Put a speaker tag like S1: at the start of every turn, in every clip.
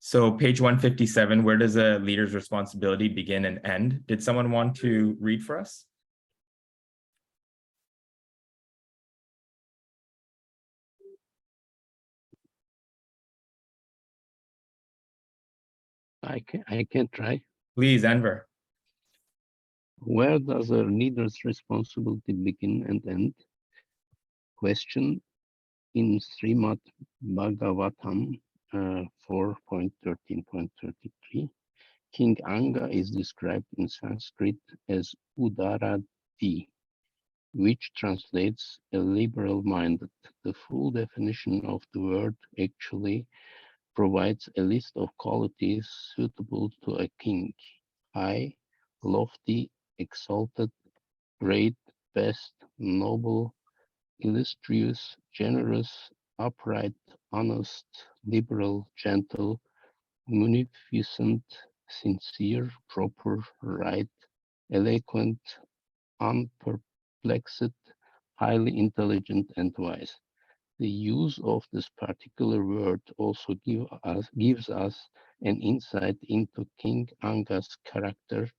S1: So page 157, where does a leader's responsibility begin and end? Did someone want to read for us?
S2: I can try.
S1: Please, Enver.
S2: Where does a leader's responsibility begin and end? Question in Srimad Bhagavatam 4.13.33. King Anga is described in Sanskrit as Udarati, which translates a liberal-minded. The full definition of the word actually provides a list of qualities suitable to a king: high, lofty, exalted, great, best, noble, illustrious, generous, upright, honest, liberal, gentle, munificent, sincere, proper, right, eloquent, unperplexed, highly intelligent, and wise. The use of this particular word also gives us an insight into King Anga's character,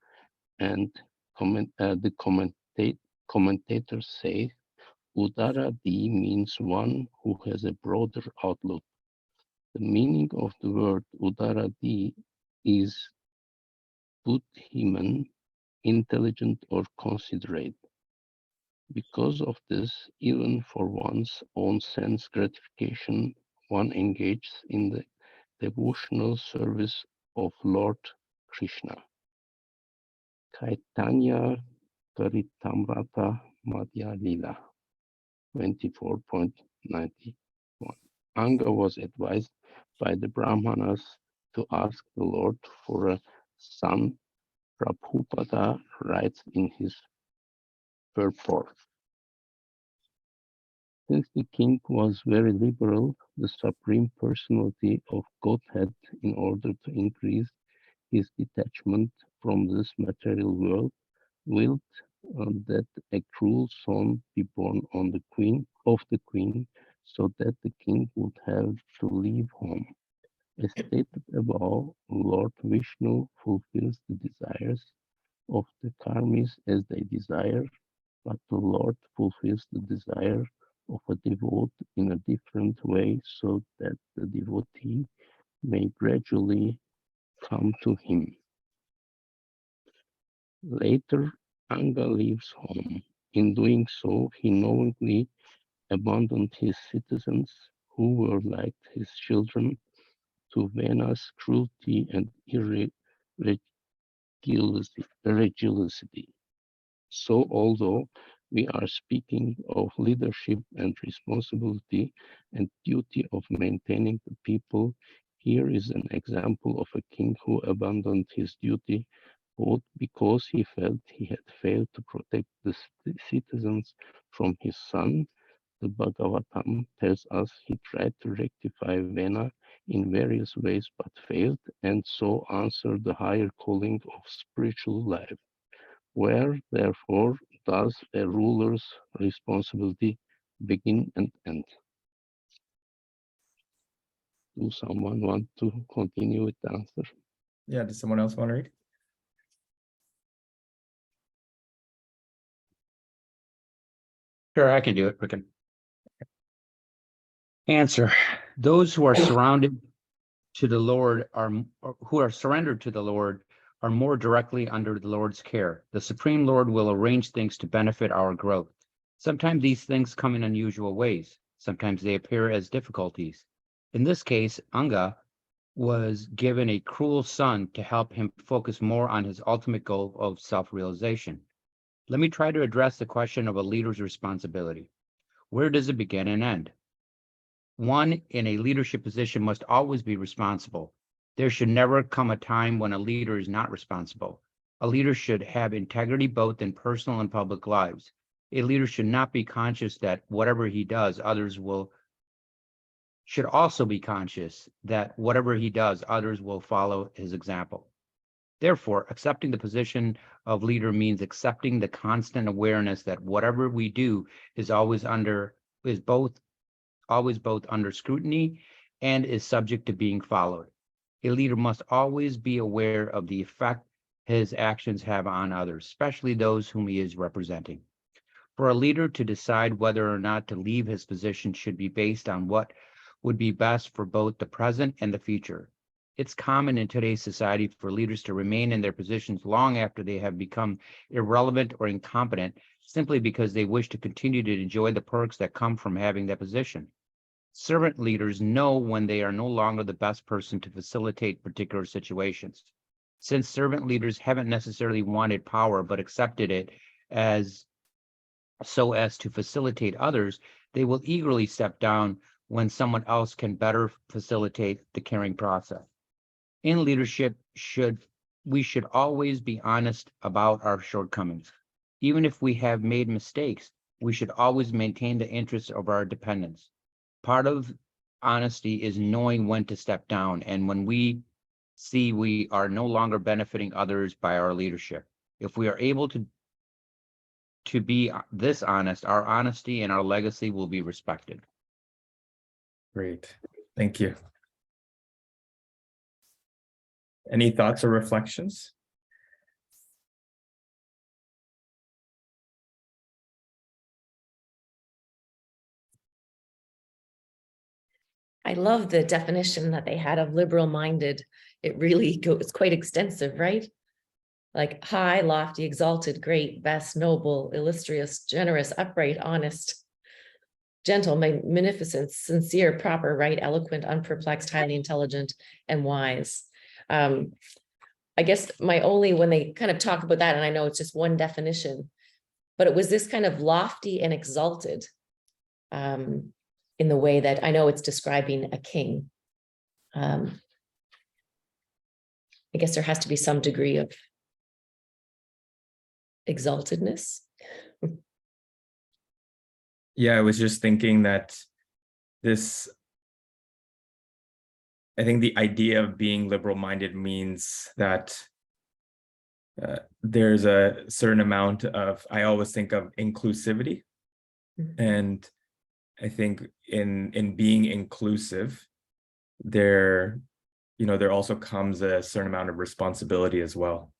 S2: and the commentators say Udaradi means one who has a broader outlook. The meaning of the word Udaradi is Buddhiman, intelligent or considerate. Because of this, even for one's own sense gratification, one engages in the devotional service of Lord Krishna. Chaitanya Charitamrita Madhya Lila 24.91. Anga was advised by the Brahmanas to ask the Lord for a son. Prabhupada writes in his purport. Since the king was very liberal, the Supreme Personality of Godhead, in order to increase his detachment from this material world, willed that a cruel son be born on the queen, so that the king would have to leave home. As stated above, Lord Vishnu fulfills the desires of the karmis as they desire, but the Lord fulfills the desire of a devotee in a different way, so that the devotee may gradually come to him. Later, Anga leaves home. In doing so, he knowingly abandoned his citizens, who were like his children, to Vena's cruelty and irregularity. So, although we are speaking of leadership and responsibility and duty of maintaining the people, here is an example of a king who abandoned his duty both because he felt he had failed to protect the citizens from his son. The Bhagavatam tells us he tried to rectify Vena in various ways but failed, and so answered the higher calling of spiritual life. Where, therefore, does a ruler's responsibility begin and end? Does someone want to continue with the answer?
S1: Yeah, does someone else want to read?
S3: Sure, I can do it. We can. Answer. Those who are surrounded to the Lord who are surrendered to the Lord are more directly under the Lord's care. The Supreme Lord will arrange things to benefit our growth. Sometimes these things come in unusual ways. Sometimes they appear as difficulties. In this case, Anga was given a cruel son to help him focus more on his ultimate goal of self-realization. Let me try to address the question of a leader's responsibility. Where does it begin and end? One in a leadership position must always be responsible. There should never come a time when a leader is not responsible. A leader should have integrity both in personal and public lives. A leader should not be conscious that whatever he does, should also be conscious that whatever he does, others will follow his example. Therefore, accepting the position of leader means accepting the constant awareness that whatever we do is always both under scrutiny and is subject to being followed. A leader must always be aware of the effect his actions have on others, especially those whom he is representing. For a leader to decide whether or not to leave his position should be based on what would be best for both the present and the future. It's common in today's society for leaders to remain in their positions long after they have become irrelevant or incompetent, simply because they wish to continue to enjoy the perks that come from having that position. Servant leaders know when they are no longer the best person to facilitate particular situations. Since servant leaders haven't necessarily wanted power but accepted it as so as to facilitate others, they will eagerly step down when someone else can better facilitate the caring process. In leadership, we should always be honest about our shortcomings. Even if we have made mistakes, we should always maintain the interests of our dependents. Part of honesty is knowing when to step down and when we see we are no longer benefiting others by our leadership. If we are able to be this honest, our honesty and our legacy will be respected.
S1: Great. Thank you. Any thoughts or reflections?
S4: I love the definition that they had of liberal-minded. It really goes quite extensive, right? Like high, lofty, exalted, great, best, noble, illustrious, generous, upright, honest, gentle, magnificent, sincere, proper, right, eloquent, unperplexed, highly intelligent, and wise. I guess when they kind of talk about that, and I know it's just one definition, but it was this kind of lofty and exalted in the way that I know it's describing a king. I guess there has to be some degree of exaltedness.
S1: Yeah, I was just thinking that I think the idea of being liberal-minded means that there's a certain amount of, I always think of inclusivity. And I think in being inclusive, there also comes a certain amount of responsibility as well.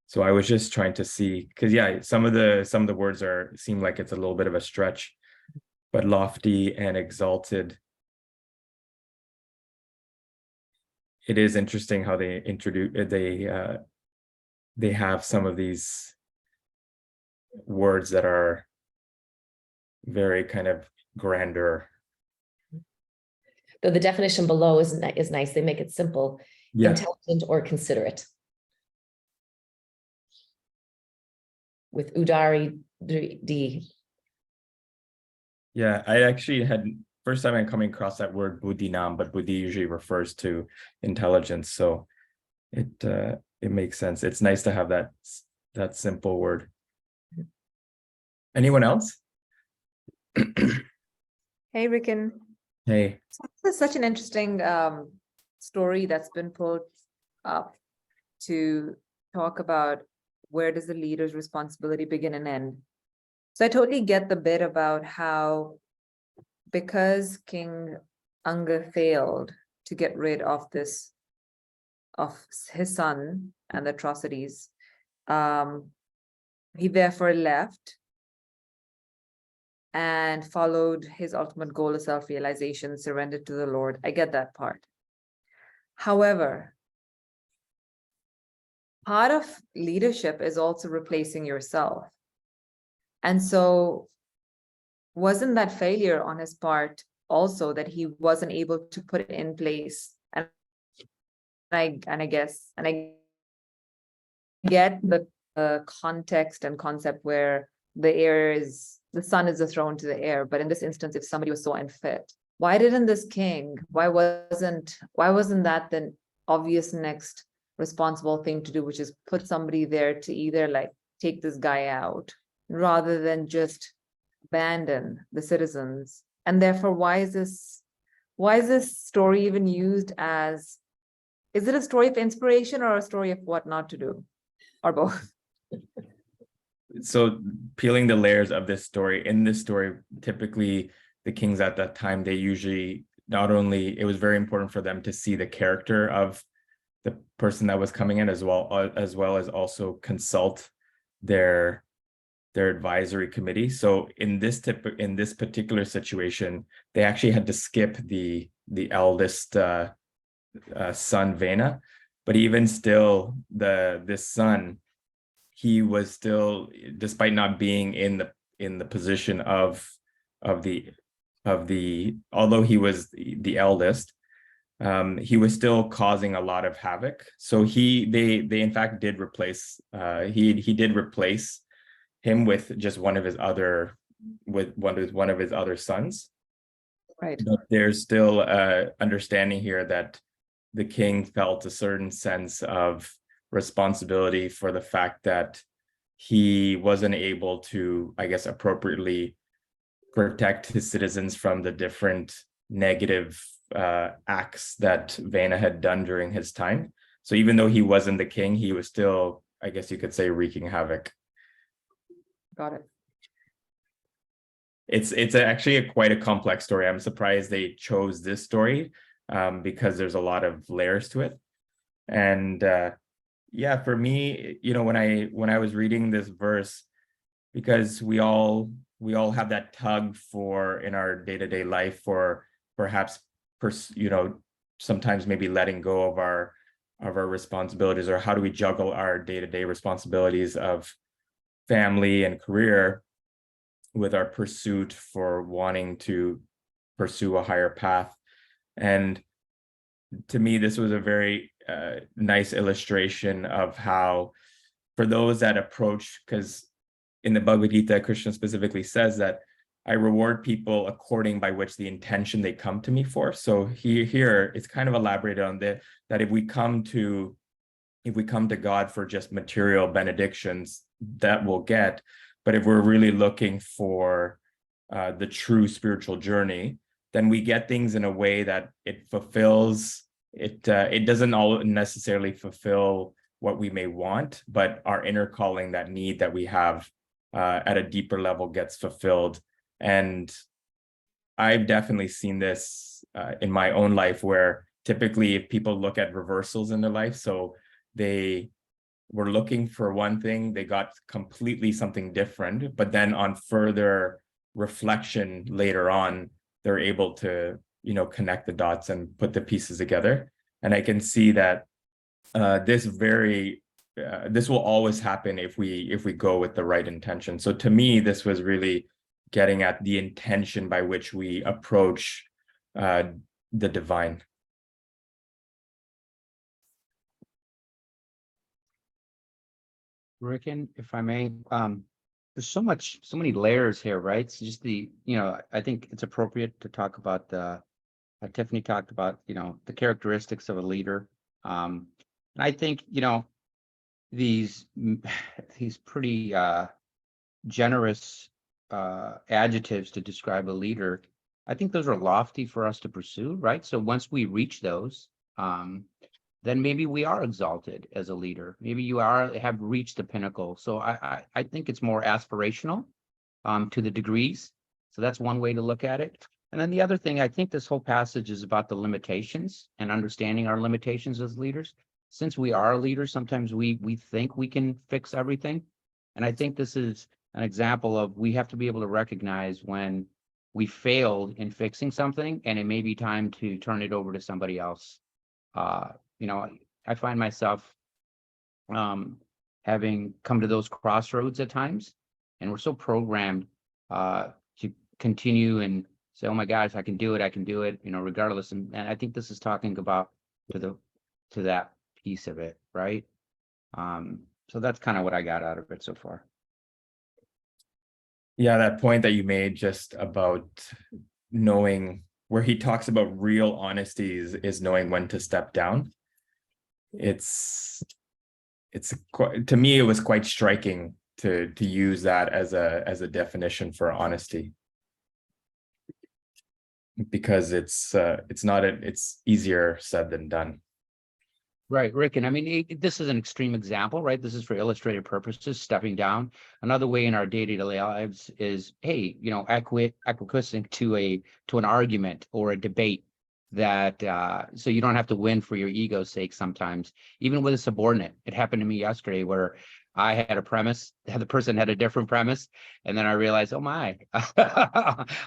S1: So I was just trying to see, because yeah, some of the words seem like it's a little bit of a stretch, but lofty and exalted. It is interesting how they they have some of these words that are very kind of grander.
S4: Though the definition below is nice. They make it simple,
S1: Yeah.
S4: intelligent or considerate. With Udari D.
S1: Yeah, I actually first time I'm coming across that word buddhinam, but buddhi usually refers to intelligence. So it makes sense. It's nice to have that simple word. Anyone else?
S5: Hey, Ricken.
S1: Hey.
S5: So this is such an interesting story that's been pulled up to talk about where does the leader's responsibility begin and end. So I totally get the bit about how, because King Anga failed to get rid of his son and the atrocities, he therefore left and followed his ultimate goal of self-realization, surrendered to the Lord. I get that part. However, part of leadership is also replacing yourself. And so wasn't that failure on his part also that he wasn't able to put it in place? And I get the context and concept where the son is a throne to the heir, but in this instance, if somebody was so unfit, why wasn't that the obvious next responsible thing to do, which is put somebody there to either like take this guy out rather than just abandon the citizens? And therefore, why is this story even used as, is it a story of inspiration or a story of what not to do, or both?
S1: So peeling the layers of this story, in this story, typically the kings at that time, they usually it was very important for them to see the character of the person that was coming in, as well as also consult their advisory committee. So in this particular situation, they actually had to skip the eldest son, Vena. But even still, this son, he was still, despite not being in the position of the although he was the eldest, he was still causing a lot of havoc. So they in fact did replace he did replace him with just one of his other sons.
S5: Right.
S1: But there's still understanding here that the king felt a certain sense of responsibility for the fact that he wasn't able to, I guess, appropriately protect his citizens from the different negative acts that Vena had done during his time. So even though he wasn't the king, he was still, I guess you could say, wreaking havoc.
S5: Got it.
S1: It's actually quite a complex story. I'm surprised they chose this story because there's a lot of layers to it. And yeah, for me, when I was reading this verse, because we all have that tug for in our day-to-day life for perhaps sometimes maybe letting go of our responsibilities, or how do we juggle our day-to-day responsibilities of family and career with our pursuit for wanting to pursue a higher path. And to me, this was a very nice illustration of how, for those that approach, because in the Bhagavad Gita, Krishna specifically says that I reward people according by which the intention they come to me for. So here it's kind of elaborated on that if we come to God for just material benedictions, that we'll get. But if we're really looking for the true spiritual journey, then we get things in a way that it fulfills it. It doesn't all necessarily fulfill what we may want, but our inner calling, that need that we have at a deeper level, gets fulfilled. And I've definitely seen this in my own life, where typically if people look at reversals in their life, so they were looking for one thing, they got completely something different, but then on further reflection later on, they're able to, connect the dots and put the pieces together. And I can see that this will always happen if we go with the right intention. So to me, this was really getting at the intention by which we approach the divine.
S3: Ricken, if I may, there's so many layers here, right? It's just I think it's appropriate to talk about Tiffany talked about, the characteristics of a leader. And I think, these pretty generous adjectives to describe a leader, I think those are lofty for us to pursue, right? So once we reach those, then maybe we are exalted as a leader. Maybe you have reached the pinnacle. So I think it's more aspirational to the degrees. So that's one way to look at it. And then the other thing, I think this whole passage is about the limitations and understanding our limitations as leaders. Since we are leaders, sometimes we think we can fix everything. And I think this is an example of, we have to be able to recognize when we failed in fixing something, and it may be time to turn it over to somebody else. I find myself having come to those crossroads at times, and we're so programmed to continue and say, oh my gosh, I can do it, regardless. And I think this is talking about to that piece of it, right? So that's kind of what I got out of it so far.
S1: Yeah, that point that you made just about knowing, where he talks about real honesty is knowing when to step down. It's to me, it was quite striking to use that as a definition for honesty, because it's easier said than done.
S3: Right, Rick. And I mean, this is an extreme example, right? This is for illustrative purposes, stepping down. Another way in our day-to-day lives is, hey, acquiescing to an argument or a debate. that so you don't have to win for your ego's sake sometimes, even with a subordinate. It happened to me yesterday where I had a premise, the other person had a different premise, and then I realized, oh my,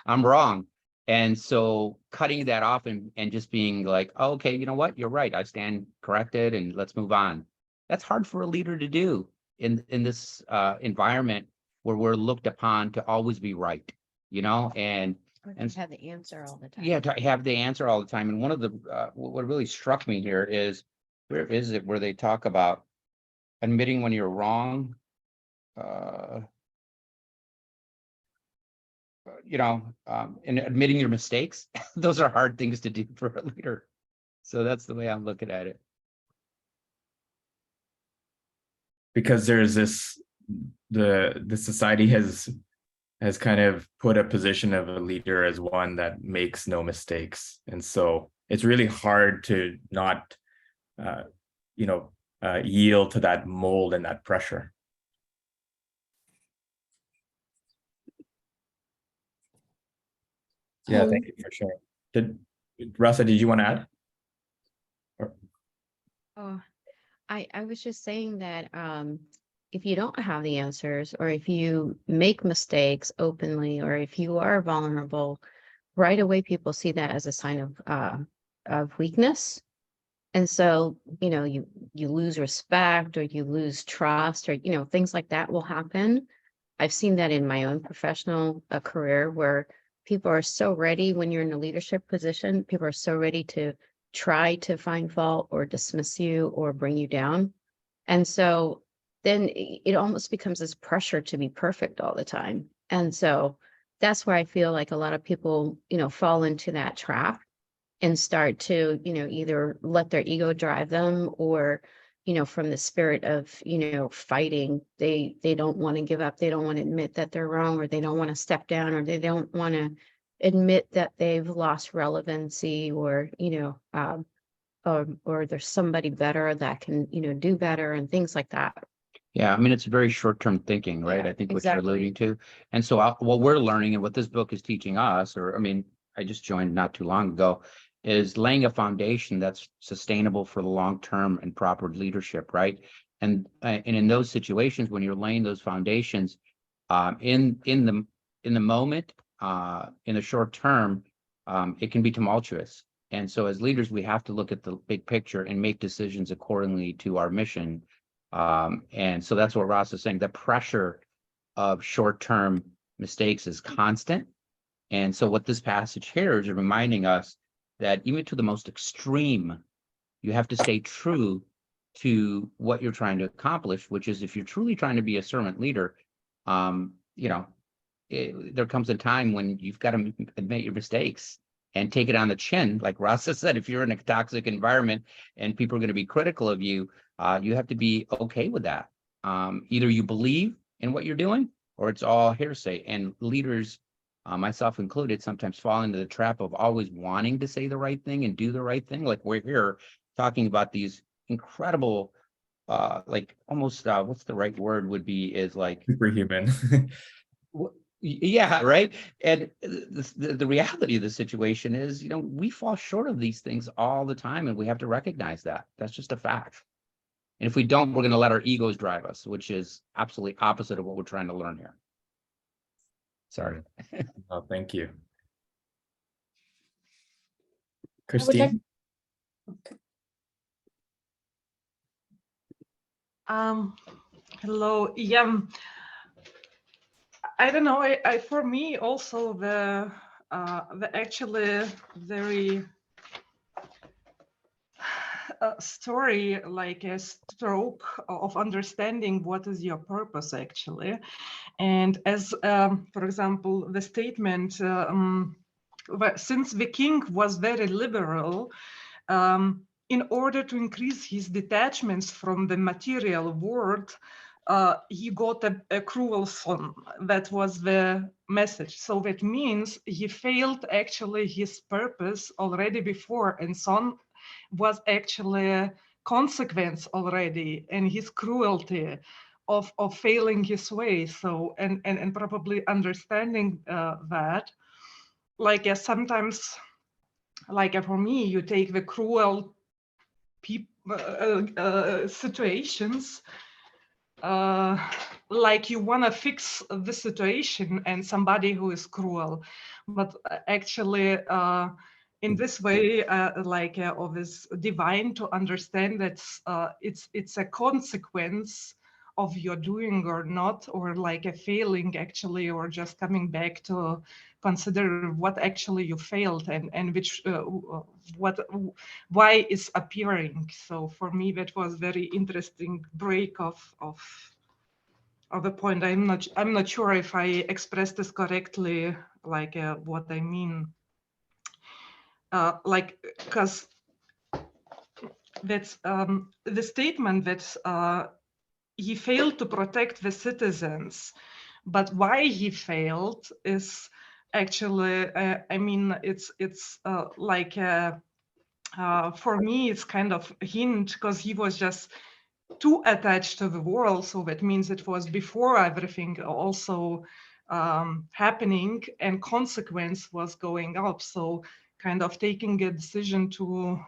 S3: I'm wrong. And so cutting that off and just being like, oh, okay, you know what, you're right, I stand corrected and let's move on. That's hard for a leader to do in this environment where we're looked upon to always be right, you know, and
S6: Have the answer all the time.
S3: yeah, to have the answer all the time. And one of the what really struck me here is, where is it where they talk about admitting when you're wrong? You know, and admitting your mistakes. Those are hard things to do for a leader. So that's the way I'm looking at it.
S1: Because there's this, the society has kind of put a position of a leader as one that makes no mistakes, and so it's really hard to not yield to that mold and that pressure. Yeah, thank you for sharing. Rasa, did you want to add?
S6: Oh, I was just saying that if you don't have the answers, or if you make mistakes openly, or if you are vulnerable, right away people see that as a sign of weakness. And so, you know, you lose respect, or you lose trust, or, you know, things like that will happen. I've seen that in my own professional career, where people are so ready when you're in a leadership position, people are so ready to try to find fault or dismiss you or bring you down. And so then it almost becomes this pressure to be perfect all the time. And so that's where I feel like a lot of people, you know, fall into that trap and start to, you know, either let their ego drive them, or, you know, from the spirit of, you know, fighting, they don't want to give up, they don't want to admit that they're wrong, or they don't want to step down, or they don't want to admit that they've lost relevancy, or, you know, or there's somebody better that can, you know, do better, and things like that.
S3: Yeah, I mean, it's very short-term thinking, right?
S6: Yeah,
S3: I think what
S6: exactly.
S3: you're alluding to. And so what we're learning, and what this book is teaching us, or I mean, I just joined not too long ago, is laying a foundation that's sustainable for the long term and proper leadership, right? And in those situations, when you're laying those foundations, in the moment, in the short term, it can be tumultuous. And so as leaders, we have to look at the big picture and make decisions accordingly to our mission. And so that's what Ross is saying. The pressure of short-term mistakes is constant. And so what this passage here is reminding us that even to the most extreme, you have to stay true to what you're trying to accomplish, which is, if you're truly trying to be a servant leader, you know, there comes a time when you've got to admit your mistakes and take it on the chin. Like Rasa said, if you're in a toxic environment and people are going to be critical of you, you have to be okay with that. Either you believe in what you're doing, or it's all hearsay. And leaders, myself included, sometimes fall into the trap of always wanting to say the right thing and do the right thing. Like we're here talking about these incredible, like almost, what's the right word would be, is like
S1: Superhuman.
S3: yeah, right. And the reality of the situation is, you know, we fall short of these things all the time, and we have to recognize that. That's just a fact. And if we don't, we're going to let our egos drive us, which is absolutely opposite of what we're trying to learn here. Sorry.
S1: Oh, thank you. Christine?
S7: Hello. Yeah, I don't know. I for me also the actually very story, like a stroke of understanding what is your purpose actually. And as for example, the statement, since the king was very liberal, in order to increase his detachments from the material world, he got a cruel son. That was the message. So that means he failed actually his purpose already before, and son was actually a consequence already, and his cruelty of failing his way. So and probably understanding that, like sometimes like for me, you take the cruel situations, like you want to fix the situation and somebody who is cruel, but actually in this way, of this divine to understand that it's a consequence of your doing or not, or like a failing actually, or just coming back to consider what actually you failed and which why is appearing. So for me, that was very interesting break of a point. I'm not sure if I expressed this correctly, like what I mean. Because that's the statement that he failed to protect the citizens, but why he failed is actually, I mean, it's for me, it's kind of a hint, because he was just too attached to the world. So that means it was before everything also happening, and consequence was going up. So kind of taking a decision to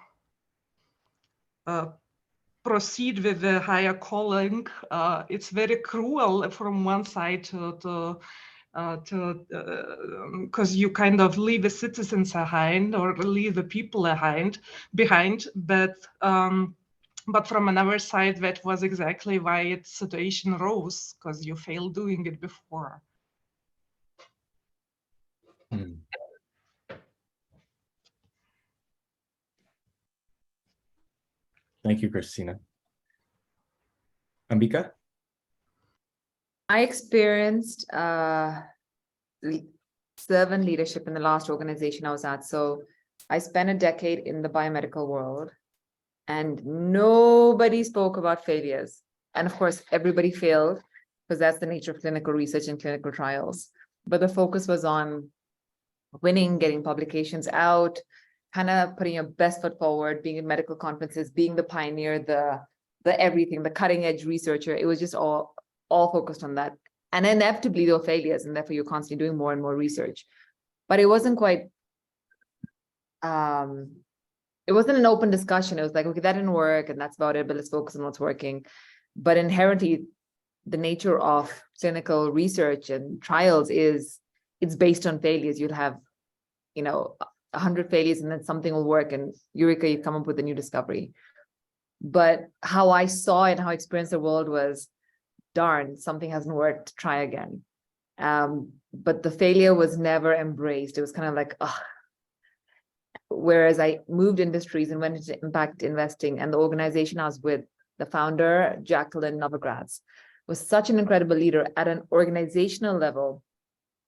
S7: proceed with the higher calling. It's very cruel from one side because you kind of leave the citizens behind, or leave the people behind, but from another side, that was exactly why its situation rose, because you failed doing it before.
S1: Thank you, Christina. Ambika?
S5: I experienced servant leadership in the last organization I was at. So I spent a decade in the biomedical world, and nobody spoke about failures. And of course, everybody failed, because that's the nature of clinical research and clinical trials. But the focus was on winning, getting publications out, kind of putting your best foot forward, being in medical conferences, being the pioneer, the everything, the cutting edge researcher. It was just all focused on that. And inevitably there were failures, and therefore you're constantly doing more and more research. But it wasn't quite, it wasn't an open discussion. It was like, okay, that didn't work and that's about it, but let's focus on what's working. But inherently, the nature of clinical research and trials is it's based on failures. You'll have, 100 failures, and then something will work, and eureka, you come up with a new discovery. But how I saw it, how I experienced the world was, darn, something hasn't worked, try again. But the failure was never embraced. It was kind of like, ugh. Whereas I moved industries and went into impact investing, and the organization I was with, the founder, Jacqueline Novogratz, was such an incredible leader. At an organizational level,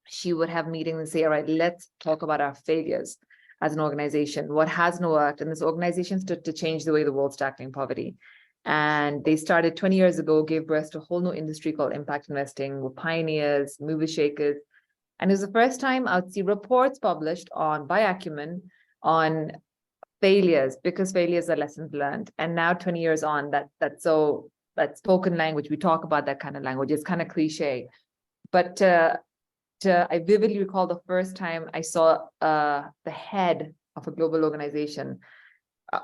S5: she would have meetings and say, all right, let's talk about our failures as an organization, what hasn't worked. And this organization stood to change the way the world's tackling poverty. And they started 20 years ago, gave birth to a whole new industry called impact investing. We're pioneers, movie shakers. And it was the first time I would see reports published by Acumen on failures, because failures are lessons learned. And now 20 years on, that spoken language, we talk about that kind of language. It's kind of cliche. But I vividly recall the first time I saw the head of a global organization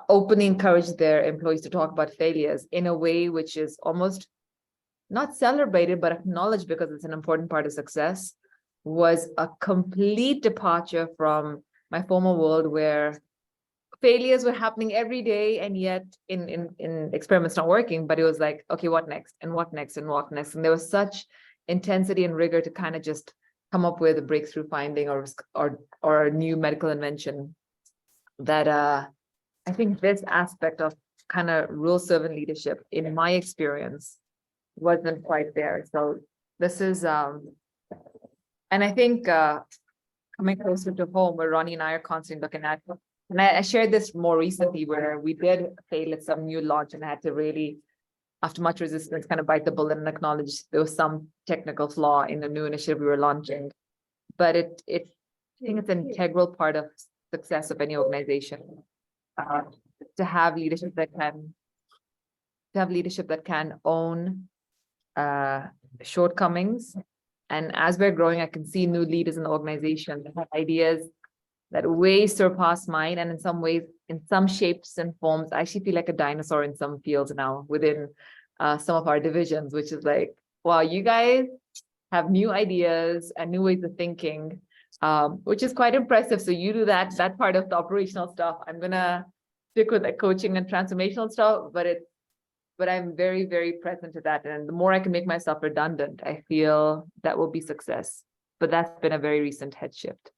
S5: openly encourage their employees to talk about failures in a way which is almost not celebrated, but acknowledged because it's an important part of success, was a complete departure from my former world, where failures were happening every day, and yet in experiments not working. But it was like, okay, what next, and what next, and what next? And there was such intensity and rigor to kind of just come up with a breakthrough finding or a new medical invention that I think this aspect of kind of real servant leadership, in my experience, wasn't quite there. So this is, and I think coming closer to home, where Ronnie and I are constantly looking at, and I shared this more recently, where we did fail at some new launch, and I had to really, after much resistance, kind of bite the bullet and acknowledge there was some technical flaw in the new initiative we were launching. But I think it's an integral part of success of any organization, to have leadership that can own shortcomings. And as we're growing, I can see new leaders in the organization that have ideas that way surpass mine. And in some ways, in some shapes and forms, I actually feel like a dinosaur in some fields now within some of our divisions, which is like, wow, you guys have new ideas and new ways of thinking, which is quite impressive. So you do that part of the operational stuff. I'm gonna stick with the coaching and transformational stuff, but I'm very, very present to that. And the more I can make myself redundant, I feel that will be success. But that's been a very recent head shift.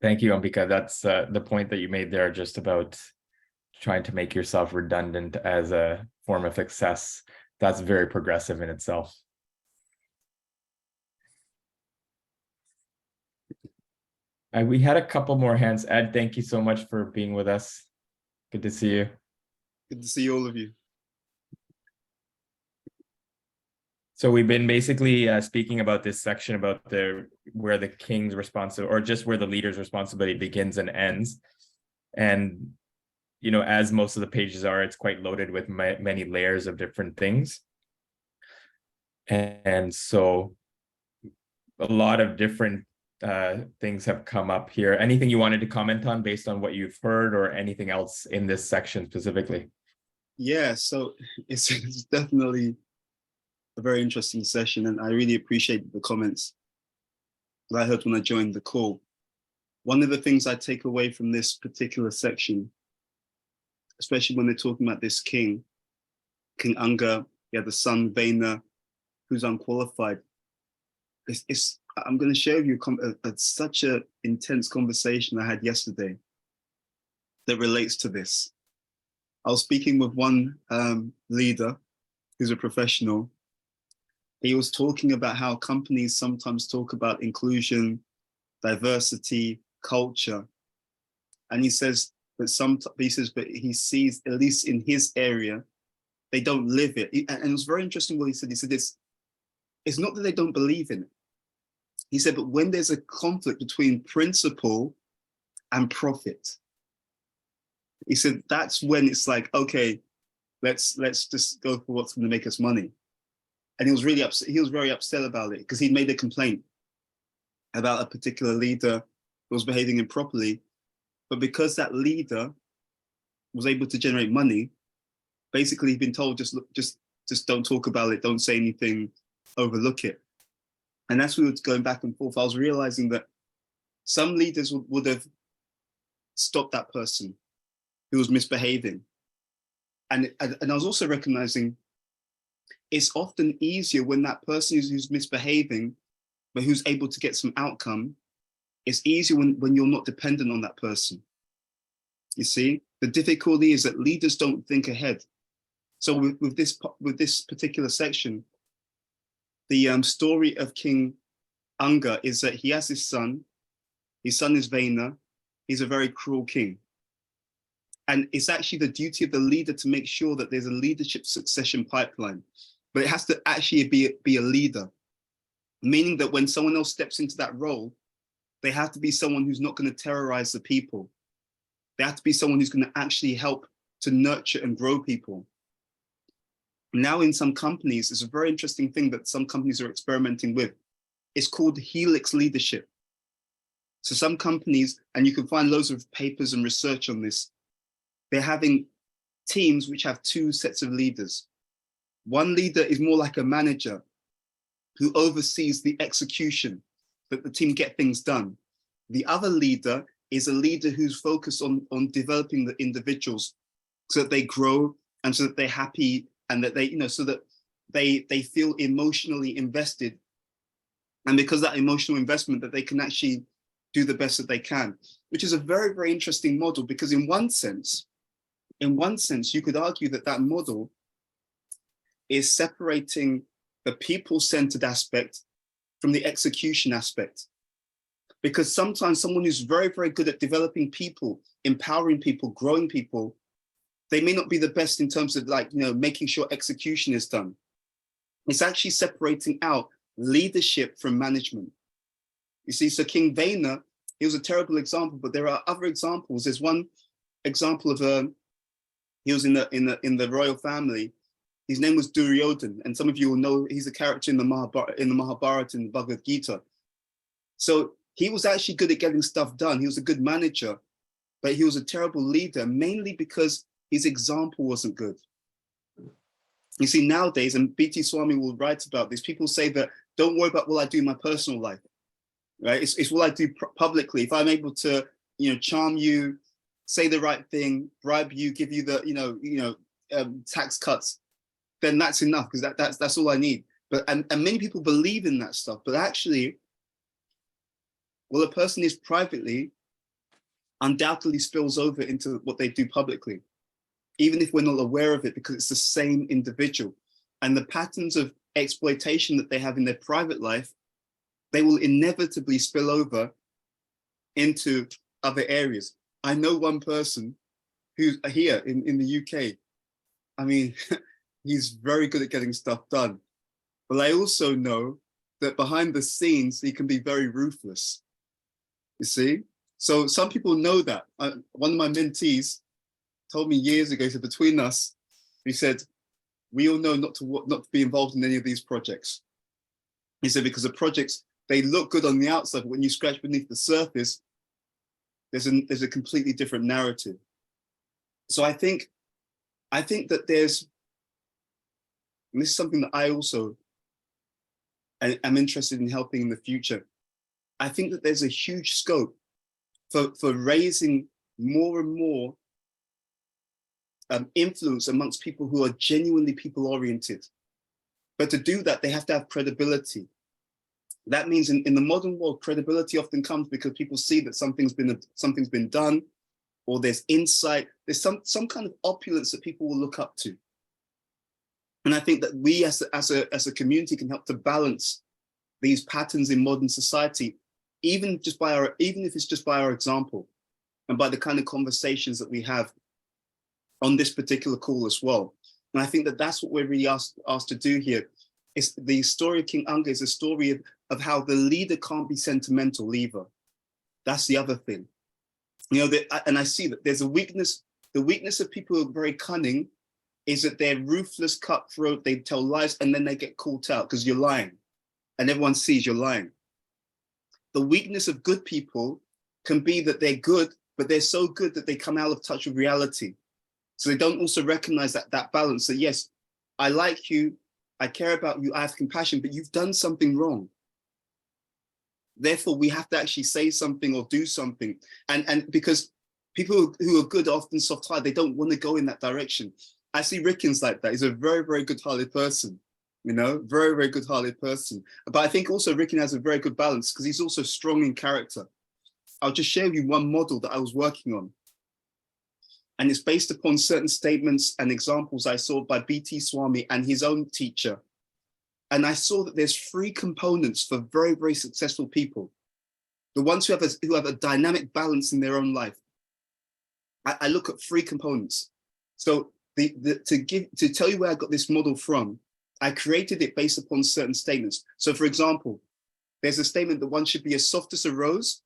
S1: Thank you, Ambika. That's the point that you made there, just about trying to make yourself redundant as a form of success. That's very progressive in itself. We had a couple more hands. Ed, thank you so much for being with us. Good to see you.
S8: Good to see all of you.
S1: So we've been basically speaking about this section about where the king's responsibility, or just where the leader's responsibility begins and ends. And, you know, as most of the pages are, it's quite loaded with many layers of different things. And so a lot of different things have come up here. Anything you wanted to comment on based on what you've heard, or anything else in this section specifically?
S8: Yeah, so it's definitely a very interesting session, and I really appreciate the comments that I heard when I joined the call. One of the things I take away from this particular section, especially when they're talking about this king, King Anga, he had the son Vena, who's unqualified. I'm going to share with you such an intense conversation I had yesterday that relates to this. I was speaking with one leader who's a professional. He was talking about how companies sometimes talk about inclusion, diversity, culture. And he says that but he sees, at least in his area, they don't live it. And it was very interesting what he said. He said, it's not that they don't believe in it. He said, but when there's a conflict between principle and profit, he said, that's when it's like, okay, let's just go for what's going to make us money. And he was really upset. He was very upset about it because he'd made a complaint about a particular leader who was behaving improperly. But because that leader was able to generate money, basically he'd been told, just don't talk about it, don't say anything, overlook it. And as we were going back and forth, I was realizing that some leaders would have stopped that person who was misbehaving. And I was also recognizing it's often easier when that person who's misbehaving, but who's able to get some outcome, it's easier when you're not dependent on that person. You see, the difficulty is that leaders don't think ahead. So with this particular section, the story of King Anga is that he has his son. His son is Vena. He's a very cruel king. And it's actually the duty of the leader to make sure that there's a leadership succession pipeline. But it has to actually be a leader, meaning that when someone else steps into that role, they have to be someone who's not going to terrorize the people. They have to be someone who's going to actually help to nurture and grow people. Now in some companies, it's a very interesting thing that some companies are experimenting with. It's called Helix leadership. So some companies, and you can find loads of papers and research on this, they're having teams which have two sets of leaders. One leader is more like a manager who oversees the execution, that the team get things done. The other leader is a leader who's focused on developing the individuals so that they grow and so that they're happy and that they, so that they feel emotionally invested. And because of that emotional investment, that they can actually do the best that they can, which is a very, very interesting model, because in one sense, you could argue that that model is separating the people-centered aspect from the execution aspect. Because sometimes someone who's very, very good at developing people, empowering people, growing people, they may not be the best in terms of making sure execution is done. It's actually separating out leadership from management. You see, so King Vena, he was a terrible example, but there are other examples. There's one example of he was in the royal family. His name was Duryodhan, and some of you will know he's a character in the Mahabharata, in the Bhagavad Gita. So he was actually good at getting stuff done. He was a good manager, but he was a terrible leader, mainly because his example wasn't good. You see, nowadays, and B.T. Swami will write about this, people say that don't worry about what I do in my personal life, right? It's what I do publicly. If I'm able to, charm you, say the right thing, bribe you, give you the, tax cuts, then that's enough, because that's all I need. But and many people believe in that stuff, but actually, well, a person is privately undoubtedly spills over into what they do publicly, even if we're not aware of it, because it's the same individual. And the patterns of exploitation that they have in their private life, they will inevitably spill over into other areas. I know one person who's here in the UK. I mean, he's very good at getting stuff done. But I also know that behind the scenes, he can be very ruthless. You see? So some people know that. One of my mentees told me years ago, so between us, he said, we all know not to be involved in any of these projects. He said, because the projects, they look good on the outside, but when you scratch beneath the surface, there's a completely different narrative. So I think that there's, and this is something that I also am interested in helping in the future. I think that there's a huge scope for raising more and more influence amongst people who are genuinely people-oriented. But to do that, they have to have credibility. That means in the modern world, credibility often comes because people see that something's been done, or there's insight, there's some kind of opulence that people will look up to. And I think that we as a community can help to balance these patterns in modern society, even if it's just by our example and by the kind of conversations that we have on this particular call as well. And I think that that's what we're really asked to do here. It's the story of King Unga is a story of how the leader can't be sentimental either. That's the other thing. And I see that there's a weakness. The weakness of people who are very cunning is that they're ruthless, cutthroat, they tell lies, and then they get caught out because you're lying. And everyone sees you're lying. The weakness of good people can be that they're good, but they're so good that they come out of touch with reality. So they don't also recognize that balance, that yes, I like you, I care about you, I have compassion, but you've done something wrong. Therefore, we have to actually say something or do something. And because people who are good are often soft-hearted, they don't want to go in that direction. I see Rickens like that. He's a very, very good-hearted person, very, very good-hearted person. But I think also Ricken has a very good balance because he's also strong in character. I'll just share with you one model that I was working on. And it's based upon certain statements and examples I saw by B.T. Swami and his own teacher. And I saw that there's 3 components for very, very successful people. The ones who have a dynamic balance in their own life. I look at 3 components. So to tell you where I got this model from, I created it based upon certain statements. So for example, there's a statement that one should be as soft as a rose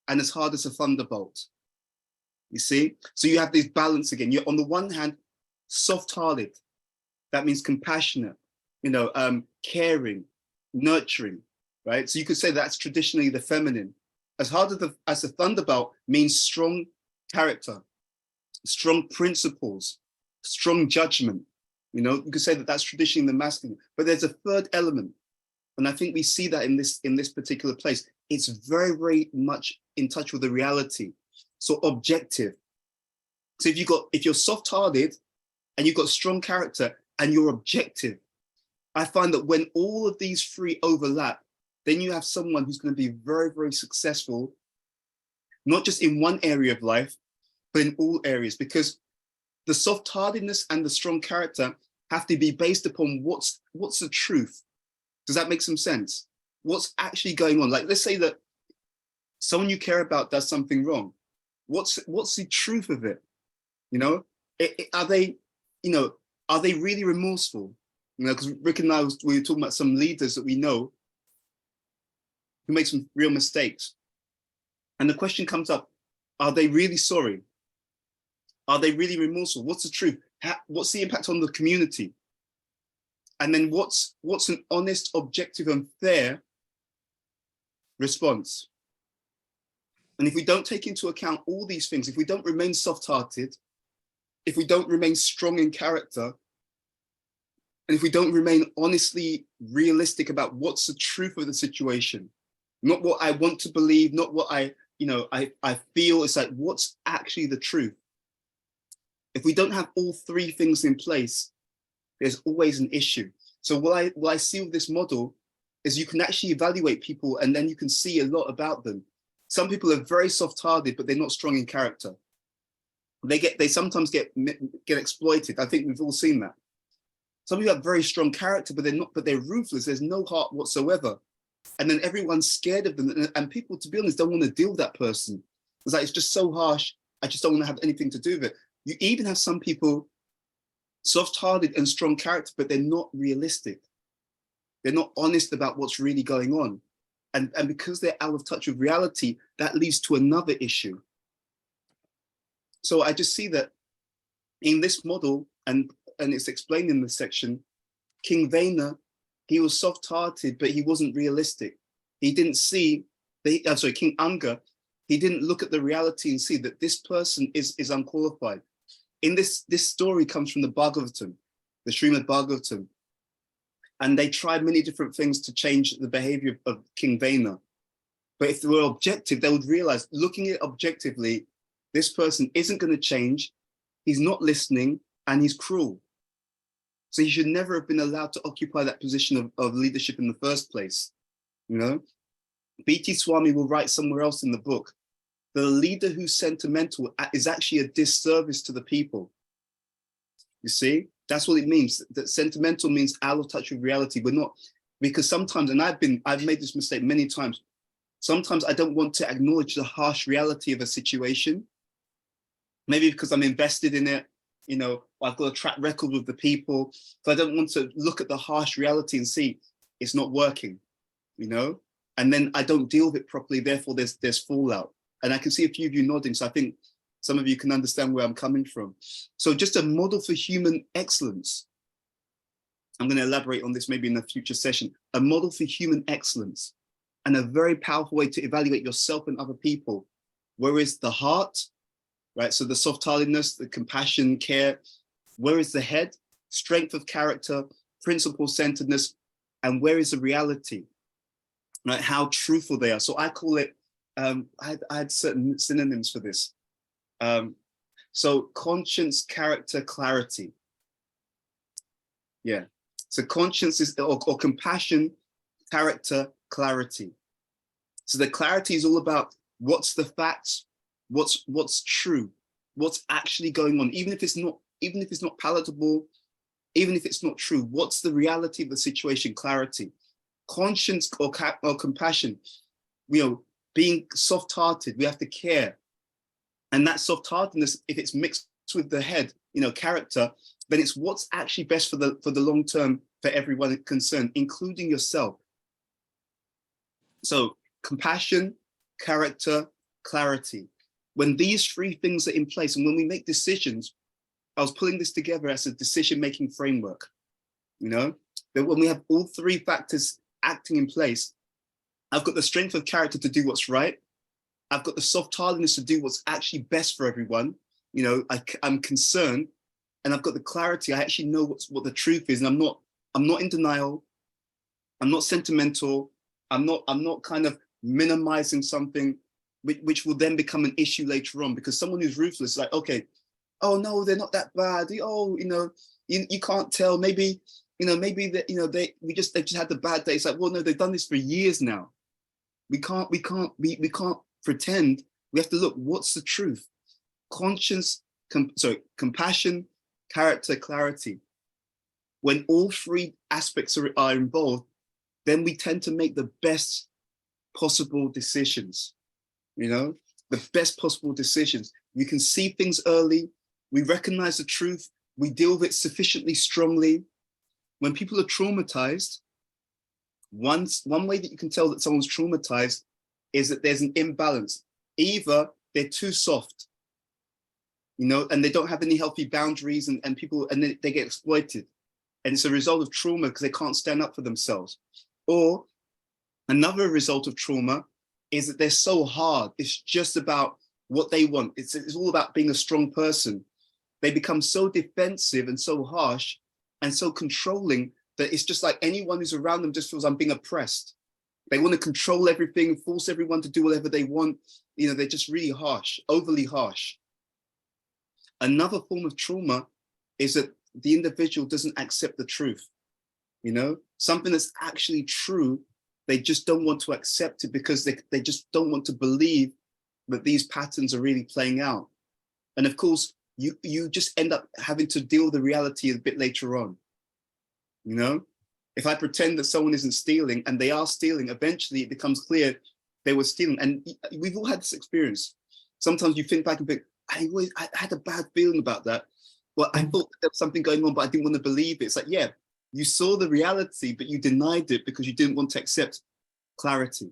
S8: and as hard as a thunderbolt. You see? So you have this balance again. You're on the one hand, soft-hearted. That means compassionate, caring, nurturing, right? So you could say that's traditionally the feminine. As hard as a thunderbolt means strong character, strong principles, strong judgment. You could say that that's traditionally the masculine. But there's a third element, and I think we see that in this particular place. It's very, very much in touch with the reality. So objective. So if you're soft-hearted and you've got strong character and you're objective, I find that when all of these 3 overlap, then you have someone who's going to be very, very successful, not just in one area of life, but in all areas, because the soft-heartedness and the strong character have to be based upon what's the truth. Does that make some sense? What's actually going on? Like, let's say that someone you care about does something wrong. What's the truth of it? Are they really remorseful? Because Rick and I we were talking about some leaders that we know who make some real mistakes. And the question comes up, are they really sorry? Are they really remorseful? What's the truth? What's the impact on the community? And then what's an honest, objective, and fair response. And if we don't take into account all these things, if we don't remain soft-hearted, if we don't remain strong in character, and if we don't remain honestly realistic about what's the truth of the situation, not what I want to believe, not what I feel, it's like what's actually the truth. If we don't have all three things in place, there's always an issue. So what I see with this model is you can actually evaluate people and then you can see a lot about them. Some people are very soft-hearted, but they're not strong in character. They sometimes get exploited. I think we've all seen that. Some people have very strong character, but they're ruthless. There's no heart whatsoever. And then everyone's scared of them. And people, to be honest, don't want to deal with that person. It's like, it's just so harsh. I just don't want to have anything to do with it. You even have some people soft-hearted and strong character, but they're not realistic. They're not honest about what's really going on. And because they're out of touch with reality, that leads to another issue. So I just see that in this model, and it's explained in this section, King Vena, he was soft-hearted, but he wasn't realistic. He didn't see, King Anga, he didn't look at the reality and see that this person is unqualified. In this story comes from the Bhagavatam, the Srimad Bhagavatam. And they tried many different things to change the behavior of King Vena. But if they were objective, they would realize, looking at it objectively, this person isn't going to change, he's not listening, and he's cruel. So he should never have been allowed to occupy that position of leadership in the first place. You know, B.T. Swami will write somewhere else in the book, the leader who's sentimental is actually a disservice to the people. You see? That's what it means. That sentimental means out of touch with reality. We're not, because sometimes, and I've made this mistake many times. Sometimes I don't want to acknowledge the harsh reality of a situation. Maybe because I'm invested in it, you know, I've got a track record with the people. So I don't want to look at the harsh reality and see it's not working, you know, and then I don't deal with it properly. Therefore, there's fallout. And I can see a few of you nodding. So I think some of you can understand where I'm coming from. So just a model for human excellence. I'm going to elaborate on this maybe in a future session. A model for human excellence and a very powerful way to evaluate yourself and other people. Where is the heart, right? So the soft-heartedness, the compassion, care. Where is the head? Strength of character, principle-centeredness, and where is the reality? Right? How truthful they are. So I call it, I had certain synonyms for this. So conscience, character, clarity. Yeah. So conscience is, or compassion, character, clarity. So the clarity is all about what's the facts, what's true, what's actually going on, even if it's not palatable, even if it's not true, what's the reality of the situation, clarity. Conscience or compassion, you know, being soft-hearted, we have to care. And that soft-heartedness, if it's mixed with the head, you know, character, then it's what's actually best for the long term for everyone concerned, including yourself. So compassion, character, clarity. When these three things are in place, and when we make decisions, I was pulling this together as a decision-making framework, you know, that when we have all three factors acting in place, I've got the strength of character to do what's right. I've got the soft-heartedness to do what's actually best for everyone. You know, I'm concerned, and I've got the clarity. I actually know what the truth is, and I'm not in denial. I'm not sentimental. I'm not kind of minimizing something, which will then become an issue later on. Because someone who's ruthless is like, okay, oh no, they're not that bad. Oh, you know, you can't tell. Maybe, you know, maybe that, you know, they've just had the bad day. It's like, well, no, they've done this for years now. We can't pretend. We have to look, what's the truth? Conscience, compassion, character, clarity. When all three aspects are involved, then we tend to make the best possible decisions, you know, the best possible decisions. We can see things early. We recognize the truth. We deal with it sufficiently strongly. When people are traumatized, one way that you can tell that someone's traumatized is that there's an imbalance. Either they're too soft, you know, and they don't have any healthy boundaries, and they get exploited. And it's a result of trauma because they can't stand up for themselves. Or another result of trauma is that they're so hard. It's just about what they want. It's all about being a strong person. They become so defensive and so harsh and so controlling that it's just like anyone who's around them just feels I'm being oppressed. They want to control everything, force everyone to do whatever they want. You know, they're just really harsh, overly harsh. Another form of trauma is that the individual doesn't accept the truth. You know, something that's actually true, they just don't want to accept it because they just don't want to believe that these patterns are really playing out. And of course, you just end up having to deal with the reality a bit later on. You know, if I pretend that someone isn't stealing and they are stealing, eventually it becomes clear they were stealing. And we've all had this experience. Sometimes you think back and think, I had a bad feeling about that. Well, I thought there was something going on, but I didn't want to believe it. It's like, yeah, you saw the reality, but you denied it because you didn't want to accept clarity.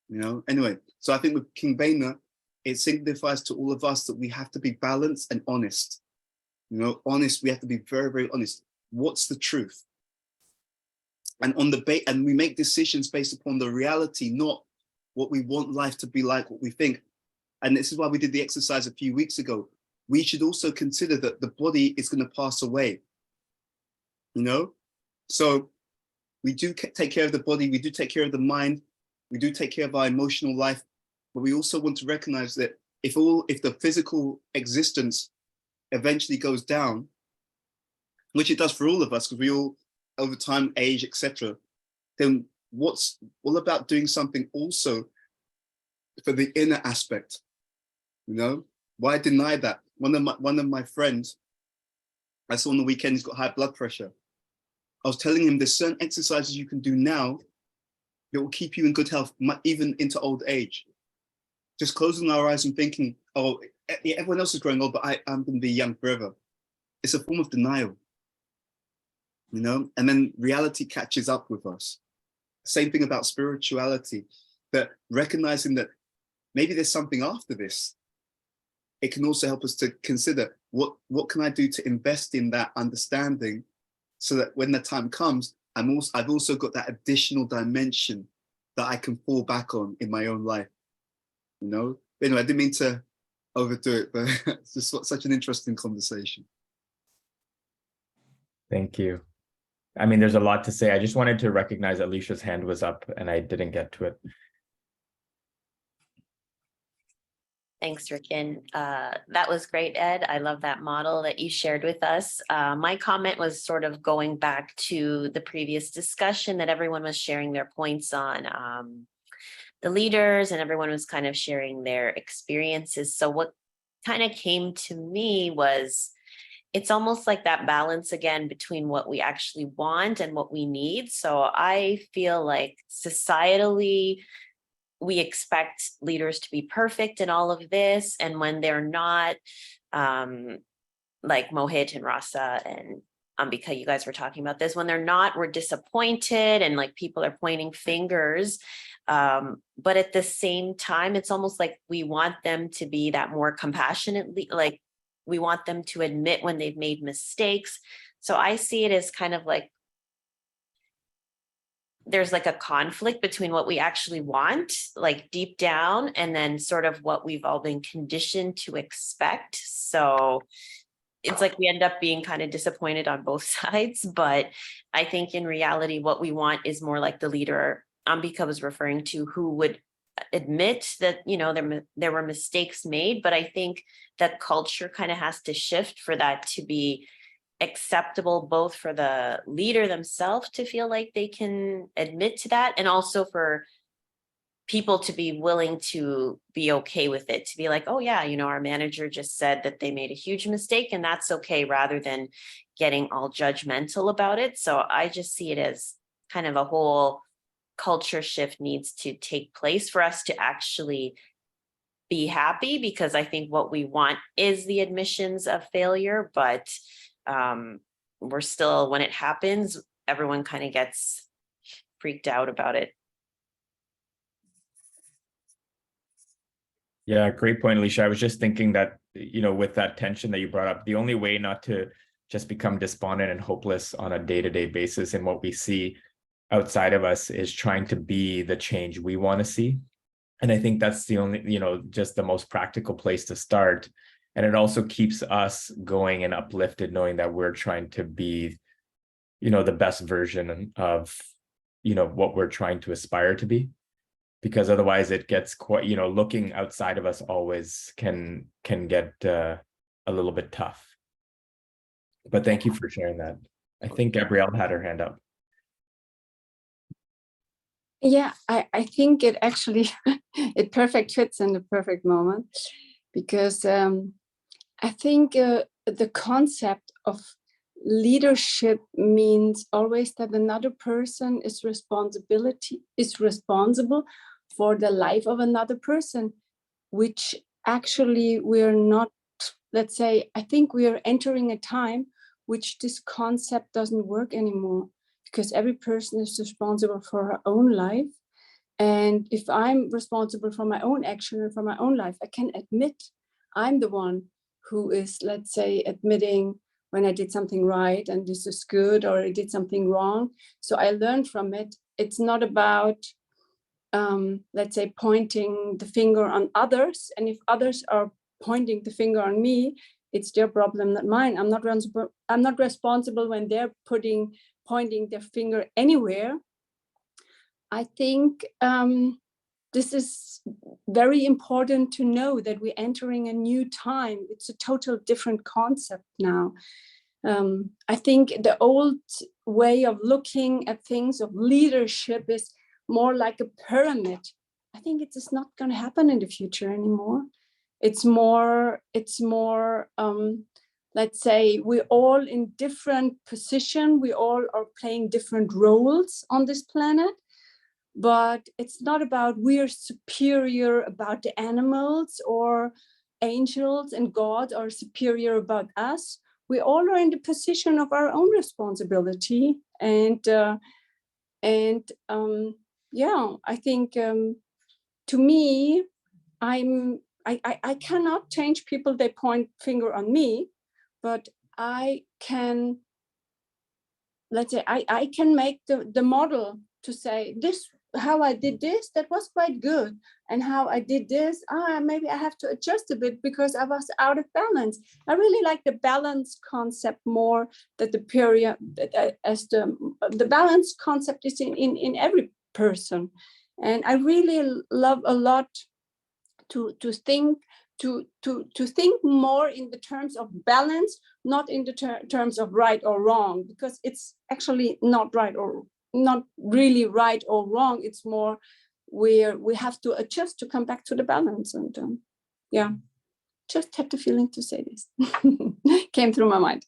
S8: You know, anyway, so I think with King Vena, it signifies to all of us that we have to be balanced and honest. You know, honest, we have to be very, very honest. What's the truth? And and we make decisions based upon the reality, not what we want life to be like, what we think. And this is why we did the exercise a few weeks ago. We should also consider that the body is going to pass away. You know, so we do take care of the body, we do take care of the mind, we do take care of our emotional life, but we also want to recognize that if the physical existence eventually goes down, which it does for all of us, because we all over time age, etc., then what's all about doing something also for the inner aspect? You know, why deny that? One of my friends, I saw on the weekend, he's got high blood pressure. I was telling him there's certain exercises you can do now that will keep you in good health, even into old age. Just closing our eyes and thinking, oh, everyone else is growing old, but I'm going to be young forever. It's a form of denial, you know, and then reality catches up with us. Same thing about spirituality, that recognizing that maybe there's something after this. It can also help us to consider what can I do to invest in that understanding so that when the time comes, I've also got that additional dimension that I can fall back on in my own life, you know? But anyway, I didn't mean to overdo it, but it's just such an interesting conversation.
S1: Thank you. I mean, there's a lot to say. I just wanted to recognize Alicia's hand was up and I didn't get to it.
S9: Thanks, Ricken. That was great, Ed. I love that model that you shared with us. My comment was sort of going back to the previous discussion that everyone was sharing their points on the leaders, and everyone was kind of sharing their experiences. So what kind of came to me was, it's almost like that balance again between what we actually want and what we need. So I feel like societally, we expect leaders to be perfect in all of this. And when they're not, like Mohit and Rasa and Ambika, you guys were talking about this, when they're not, we're disappointed and like people are pointing fingers. But at the same time, it's almost like we want them to be that more compassionate, like we want them to admit when they've made mistakes. So I see it as kind of like, there's like a conflict between what we actually want, like deep down, and then sort of what we've all been conditioned to expect. So it's like we end up being kind of disappointed on both sides. But I think in reality, what we want is more like the leader Ambika was referring to, who would admit that, you know, there were mistakes made. But I think that culture kind of has to shift for that to be acceptable, both for the leader themselves to feel like they can admit to that, and also for people to be willing to be okay with it, to be like, oh yeah, you know, our manager just said that they made a huge mistake and that's okay, rather than getting all judgmental about it. So I just see it as kind of a whole culture shift needs to take place for us to actually be happy, because I think what we want is the admissions of failure, but we're still, when it happens, everyone kind of gets freaked out about it.
S1: Yeah, great point, Alicia. I was just thinking that, you know, with that tension that you brought up, the only way not to just become despondent and hopeless on a day-to-day basis in what we see outside of us is trying to be the change we want to see. And I think that's the only, just the most practical place to start. And it also keeps us going and uplifted, knowing that we're trying to be, the best version of, what we're trying to aspire to be. Because otherwise it gets quite, looking outside of us always can get a little bit tough. But thank you for sharing that. I think Gabrielle had her hand up.
S10: Yeah, I think it actually, it perfect fits in the perfect moment, because I think the concept of leadership means always that another person is responsible for the life of another person, which actually we're not, let's say, I think we are entering a time which this concept doesn't work anymore, because every person is responsible for her own life. And if I'm responsible for my own action and for my own life, I can admit I'm the one who is, let's say, admitting when I did something right and this is good, or I did something wrong. So I learned from it. It's not about, let's say, pointing the finger on others. And if others are pointing the finger on me, it's their problem, not mine. I'm not responsible when they're pointing their finger anywhere. I think this is very important to know, that we're entering a new time. It's a total different concept now. I think the old way of looking at things, of leadership, is more like a pyramid. I think it is not going to happen in the future anymore. It's more, let's say, we're all in different position. We all are playing different roles on this planet. But it's not about we're superior about the animals, or angels and God are superior about us. We all are in the position of our own responsibility. And yeah, I think to me, I cannot change people. They point finger on me, but I can, let's say, I can make the model to say this, how I did this, that was quite good. And how I did this, maybe I have to adjust a bit because I was out of balance. I really like the balance concept more, that the period, as the balance concept is in every person. And I really love a lot to think more in the terms of balance, not in the terms of right or wrong, because it's actually not right or not really right or wrong. It's more where we have to adjust to come back to the balance. And yeah, just had the feeling to say this. Came through my mind.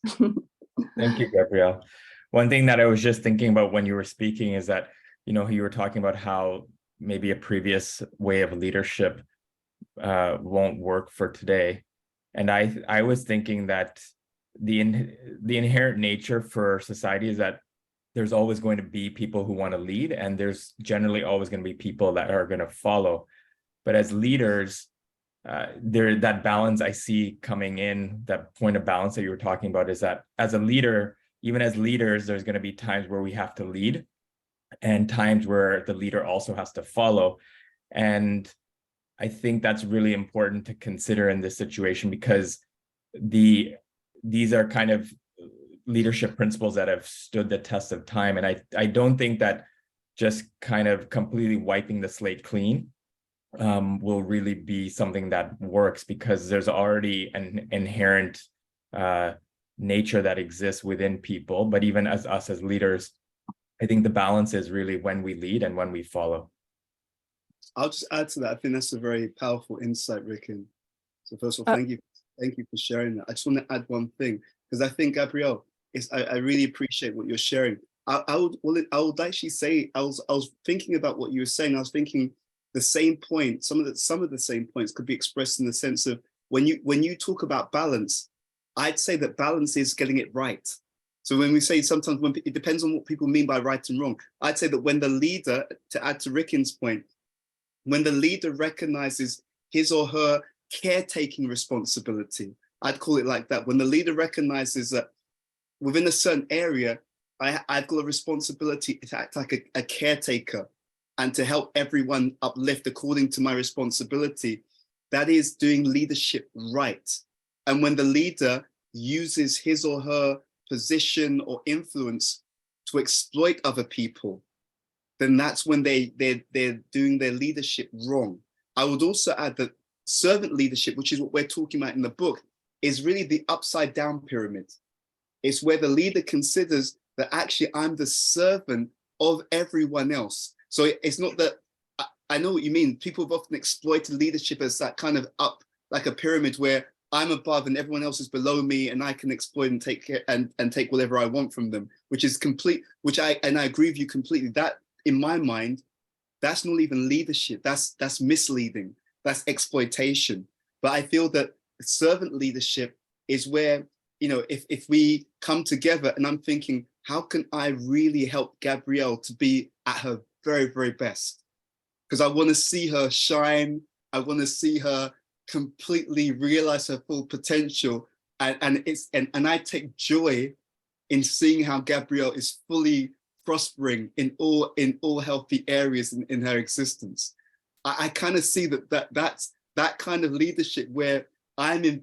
S1: Thank you, Gabrielle. One thing that I was just thinking about when you were speaking is that, you were talking about how maybe a previous way of leadership won't work for today. And I was thinking that the inherent nature for society is that there's always going to be people who want to lead, and there's generally always going to be people that are going to follow. But as leaders, that balance I see coming in, that point of balance that you were talking about, is that as a leader, even as leaders, there's going to be times where we have to lead and times where the leader also has to follow. And I think that's really important to consider in this situation, because these are kind of leadership principles that have stood the test of time. And I don't think that just kind of completely wiping the slate clean will really be something that works, because there's already an inherent nature that exists within people. But even as us as leaders, I think the balance is really when we lead and when we follow.
S8: I'll just add to that. I think that's a very powerful insight, Rikin. So first of all, thank you for sharing that. I just want to add one thing, because I think, Gabrielle, I really appreciate what you're sharing. I would actually say, I was thinking about what you were saying. I was thinking the same point, some of the same points could be expressed in the sense of when you talk about balance, I'd say that balance is getting it right. So when we say sometimes it depends on what people mean by right and wrong, I'd say that when the leader, to add to Rikin's point, when the leader recognizes his or her caretaking responsibility, I'd call it like that. When the leader recognizes that within a certain area, I've got a responsibility to act like a caretaker and to help everyone uplift according to my responsibility, that is doing leadership right. And when the leader uses his or her position or influence to exploit other people, then that's when they're doing their leadership wrong. I would also add that servant leadership, which is what we're talking about in the book, is really the upside down pyramid. It's where the leader considers that actually I'm the servant of everyone else. So it's not that, I know what you mean. People have often exploited leadership as that kind of up, like a pyramid where I'm above and everyone else is below me and I can exploit and take care and take whatever I want from them, which is complete, I agree with you completely. That, in my mind, that's not even leadership. That's misleading. That's exploitation. But I feel that servant leadership is where, you know, if we come together and I'm thinking, how can I really help Gabrielle to be at her very, very best? Because I want to see her shine. I want to see her completely realize her full potential. And I take joy in seeing how Gabrielle is fully prospering in all healthy areas in her existence. I kind of see that's that kind of leadership where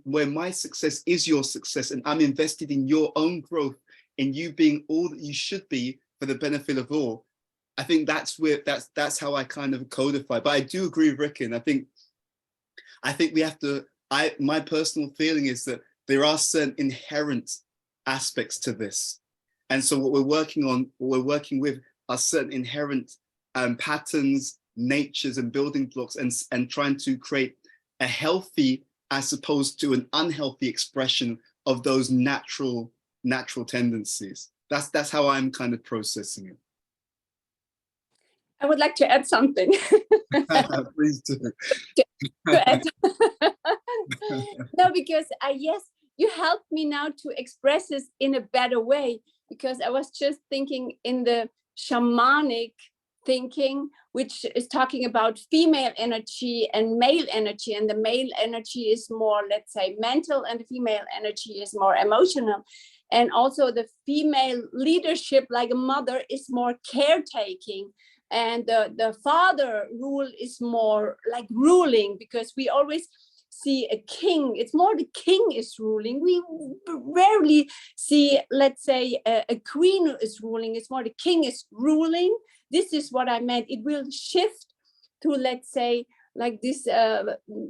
S8: where my success is your success, and I'm invested in your own growth, in you being all that you should be for the benefit of all. I think that's how I kind of codify. But I do agree with Rikin. I think we have to, my personal feeling is that there are certain inherent aspects to this. And so what we're working with are certain inherent patterns, natures and building blocks, and trying to create a healthy as opposed to an unhealthy expression of those natural tendencies. That's how I'm kind of processing it.
S10: I would like to add something.
S8: Please do.
S10: to add. No, because yes, you helped me now to express this in a better way, because I was just thinking in the shamanic thinking, which is talking about female energy and male energy, and the male energy is more, let's say, mental, and the female energy is more emotional. And also the female leadership, like a mother, is more caretaking, and the father rule is more like ruling, because we always see a king. It's more the king is ruling. We rarely see, let's say, a queen is ruling. It's more the king is ruling. This is what I meant. It will shift to, let's say, like this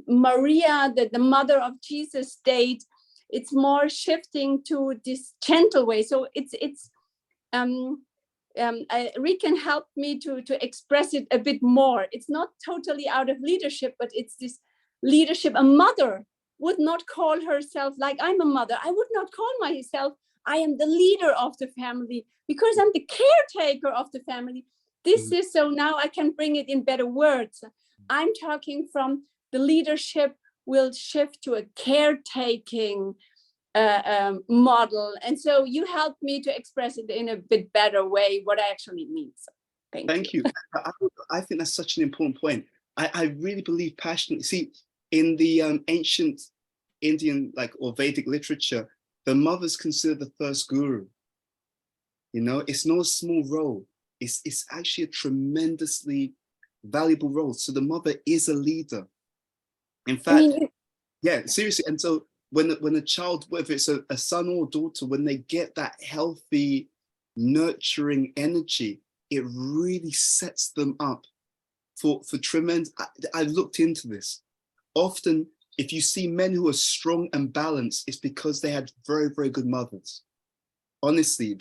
S10: Maria, the mother of Jesus state. It's more shifting to this gentle way. So Rikin helped me to express it a bit more. It's not totally out of leadership, but it's this leadership. A mother would not call herself like I'm a mother. I would not call myself, I am the leader of the family, because I'm the caretaker of the family. This is, so now I can bring it in better words. I'm talking from the leadership will shift to a caretaking model. And so you helped me to express it in a bit better way, what I actually mean. So thank you.
S8: I think that's such an important point. I really believe passionately. See, in the ancient Indian, or Vedic literature, the mother's considered the first guru. You know, it's not a small role. It's actually a tremendously valuable role. So the mother is a leader. In fact, yeah, seriously. And so when a child, whether it's a son or a daughter, when they get that healthy, nurturing energy, it really sets them up for tremendous. I looked into this. Often, if you see men who are strong and balanced, it's because they had very, very good mothers. Honestly,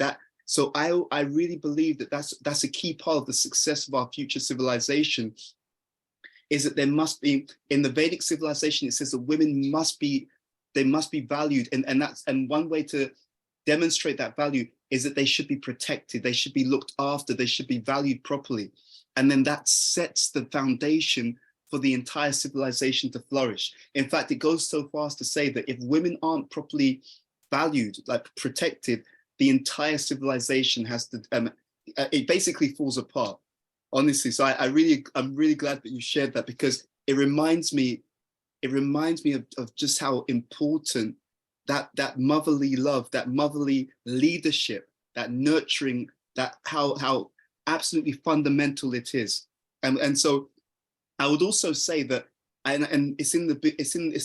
S8: so I really believe that that's a key part of the success of our future civilization, is that there must be, in the Vedic civilization, it says that women must be valued. And one way to demonstrate that value is that they should be protected, they should be looked after, they should be valued properly. And then that sets the foundation for the entire civilization to flourish. In fact, it goes so far as to say that if women aren't properly valued, like protected, the entire civilization has to, it basically falls apart, honestly. So I'm really glad that you shared that, because it reminds me of just how important that motherly love, that motherly leadership, that nurturing, that how absolutely fundamental it is. And so I would also say that, and it's in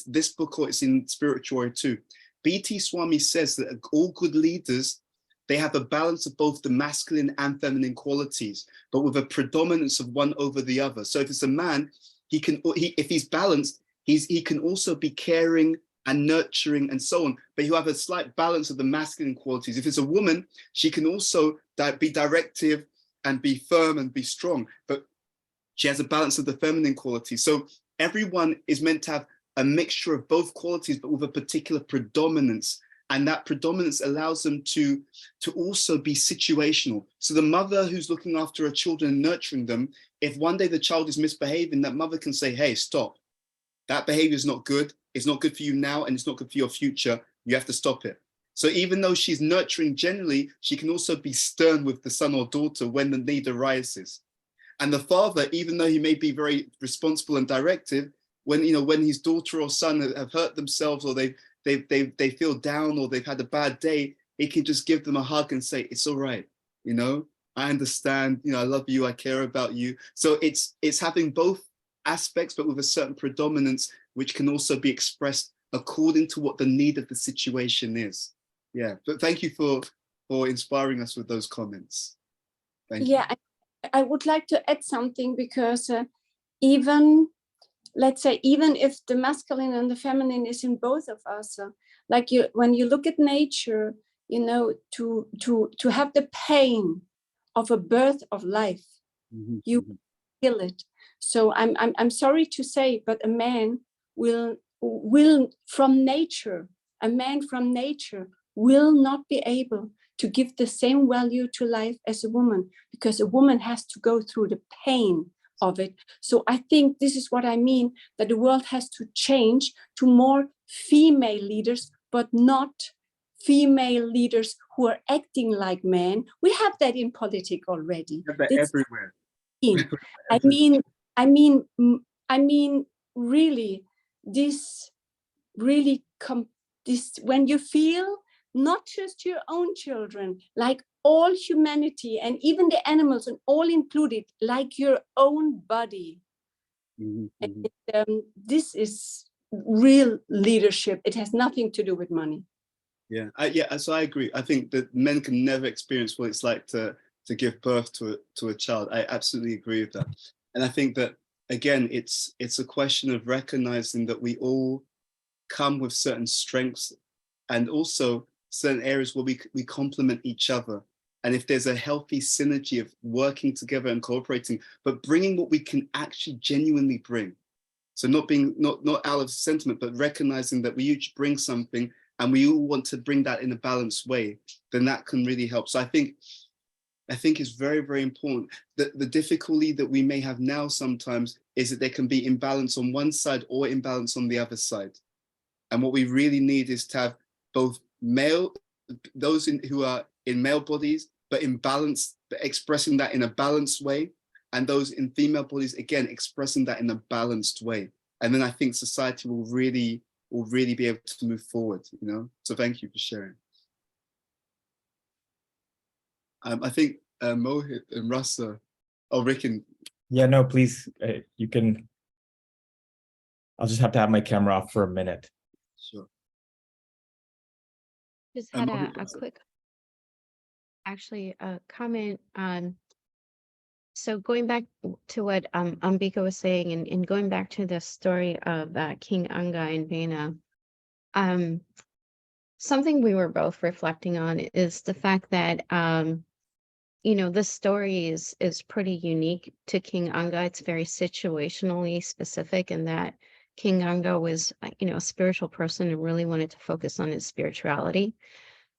S8: this book, or it's in Spiritual too. B.T. Swami says that all good leaders, they have a balance of both the masculine and feminine qualities, but with a predominance of one over the other. So if it's a man, if he's balanced, he can also be caring and nurturing and so on, but he'll have a slight balance of the masculine qualities. If it's a woman, she can also be directive and be firm and be strong, but she has a balance of the feminine qualities. So everyone is meant to have a mixture of both qualities, but with a particular predominance. And that predominance allows them to also be situational. So the mother who's looking after her children and nurturing them, if one day the child is misbehaving, that mother can say, hey, stop. That behavior is not good. It's not good for you now, and it's not good for your future. You have to stop it. So even though she's nurturing generally, she can also be stern with the son or daughter when the need arises. And the father, even though he may be very responsible and directive, when his daughter or son have hurt themselves, or they feel down, or they've had a bad day, he can just give them a hug and say, it's all right. I understand, I love you, I care about you. So it's having both aspects, but with a certain predominance, which can also be expressed according to what the need of the situation is. Yeah, but thank you for inspiring us with those comments. Thank you.
S10: Yeah, I would like to add something, because even if the masculine and the feminine is in both of us, when you look at nature, to have the pain of a birth of life, you feel it. So I'm sorry to say, but a man from nature will not be able to give the same value to life as a woman, because a woman has to go through the pain of it. So I think this is what I mean, that the world has to change to more female leaders, but not female leaders who are acting like men. We have that in politics already.
S8: Everywhere.
S10: I mean, really, this when you feel not just your own children, like all humanity and even the animals and all included, like your own body. And, this is real leadership. It has nothing to do with money.
S8: Yeah, so I agree. I think that men can never experience what it's like to give birth to a child. I absolutely agree with that. And I think that, again, it's a question of recognizing that we all come with certain strengths and also certain areas where we complement each other. And if there's a healthy synergy of working together and cooperating, but bringing what we can actually genuinely bring. So not out of sentiment, but recognizing that we each bring something and we all want to bring that in a balanced way, then that can really help. So I think it's very, very important that the difficulty that we may have now sometimes is that there can be imbalance on one side or imbalance on the other side. And what we really need is to have both those who are in male bodies, but in balance, expressing that in a balanced way, and those in female bodies, again, expressing that in a balanced way. And then I think society will really be able to move forward, So thank you for sharing. I think Mohit and Rasa, Ricken.
S1: Yeah, no, please, you can. I'll just have to have my camera off for a minute.
S8: Sure.
S6: Just had a quick, comment on. So going back to what Ambika was saying, and going back to the story of King Anga and Vena, something we were both reflecting on is the fact that this story is pretty unique to King Anga. It's very situationally specific in that King Anga was, a spiritual person and really wanted to focus on his spirituality.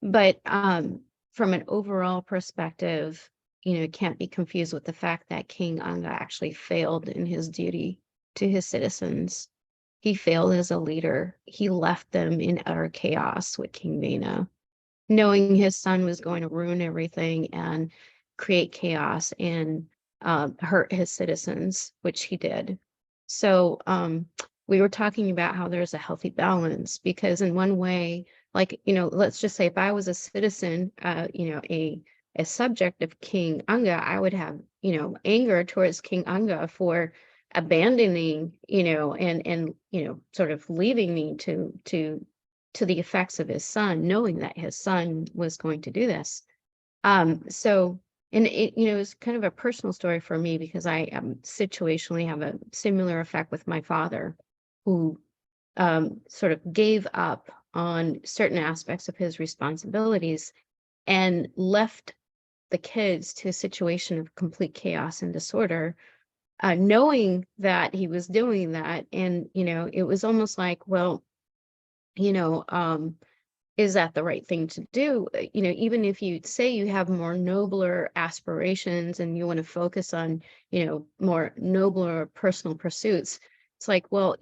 S6: But from an overall perspective, it can't be confused with the fact that King Anga actually failed in his duty to his citizens. He failed as a leader. He left them in utter chaos with King Vena, knowing his son was going to ruin everything and create chaos and hurt his citizens, which he did. So we were talking about how there's a healthy balance, because in one way, let's just say if I was a citizen, a a subject of King Anga, I would have, anger towards King Anga for abandoning, and sort of leaving me to the effects of his son, knowing that his son was going to do this. So, and it's kind of a personal story for me because I situationally have a similar effect with my father, who sort of gave up on certain aspects of his responsibilities and left the kids to a situation of complete chaos and disorder, knowing that he was doing that. And, it was almost like, well, is that the right thing to do? Even if you say you have more nobler aspirations and you want to focus on, more nobler personal pursuits, it's like, well,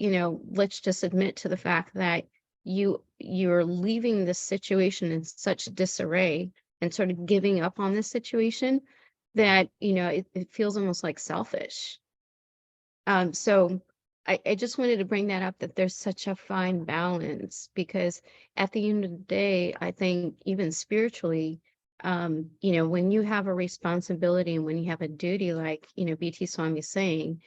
S6: let's just admit to the fact that you're leaving this situation in such disarray and sort of giving up on this situation that, it feels almost like selfish. So I just wanted to bring that up, that there's such a fine balance, because at the end of the day, I think even spiritually, when you have a responsibility and when you have a duty, like, BT Swami is saying,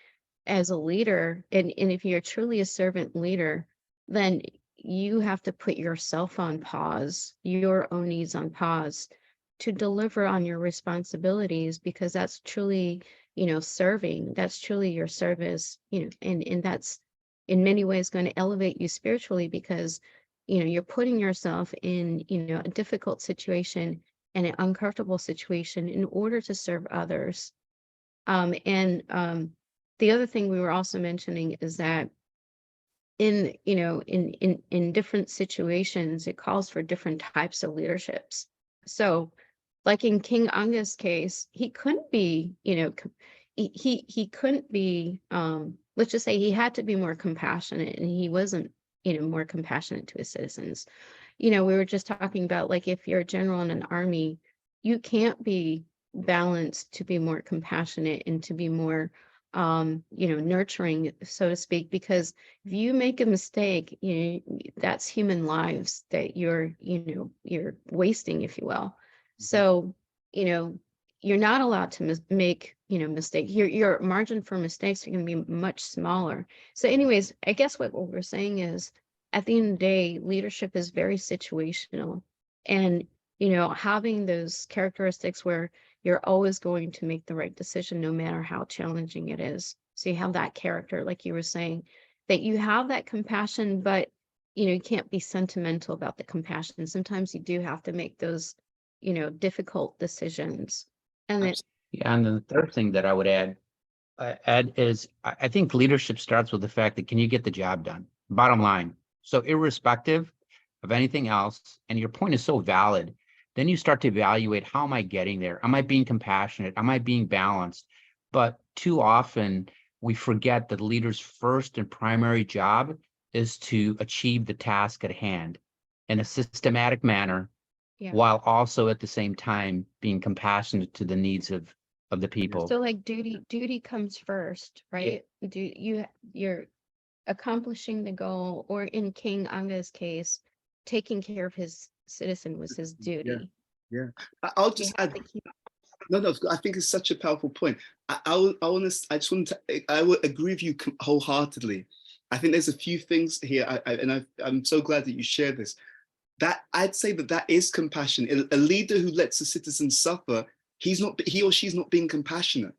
S6: as a leader, and if you're truly a servant leader, then you have to put yourself on pause, your own needs on pause, to deliver on your responsibilities, because that's truly, serving, that's truly your service, and that's in many ways going to elevate you spiritually, because, you're putting yourself in, a difficult situation and an uncomfortable situation in order to serve others. The other thing we were also mentioning is that in different situations, it calls for different types of leaderships. So like in King Anga's case, he couldn't be, he couldn't be, let's just say he had to be more compassionate, and he wasn't, more compassionate to his citizens. We were just talking about, like, if you're a general in an army, you can't be balanced to be more compassionate and to be more, nurturing, so to speak, because if you make a mistake, that's human lives that you're wasting, if you will. So, you're not allowed to make, mistakes. Your margin for mistakes are going to be much smaller. So anyways, I guess what we're saying is, at the end of the day, leadership is very situational, and, having those characteristics where you're always going to make the right decision, no matter how challenging it is. So you have that character, like you were saying, that you have that compassion, but, you can't be sentimental about the compassion. Sometimes you do have to make those, difficult decisions. And then,
S3: Yeah, and then the third thing that I would add is I think leadership starts with the fact that, can you get the job done? Bottom line. So irrespective of anything else, and your point is so valid, then you start to evaluate, how am I getting there? Am I being compassionate? Am I being balanced? But too often we forget that leaders' first and primary job is to achieve the task at hand in a systematic manner,
S6: yeah.
S3: while also at the same time being compassionate to the needs of the people.
S6: So like duty comes first, right? You're accomplishing the goal, or in King Anga's case, taking care of his citizen was his duty.
S8: Yeah. I'll just add. No, I think it's such a powerful point. I would agree with you wholeheartedly. I think there's a few things here, I'm so glad that you shared this. That I'd say that is compassion. A leader who lets the citizens suffer, he or she's not being compassionate,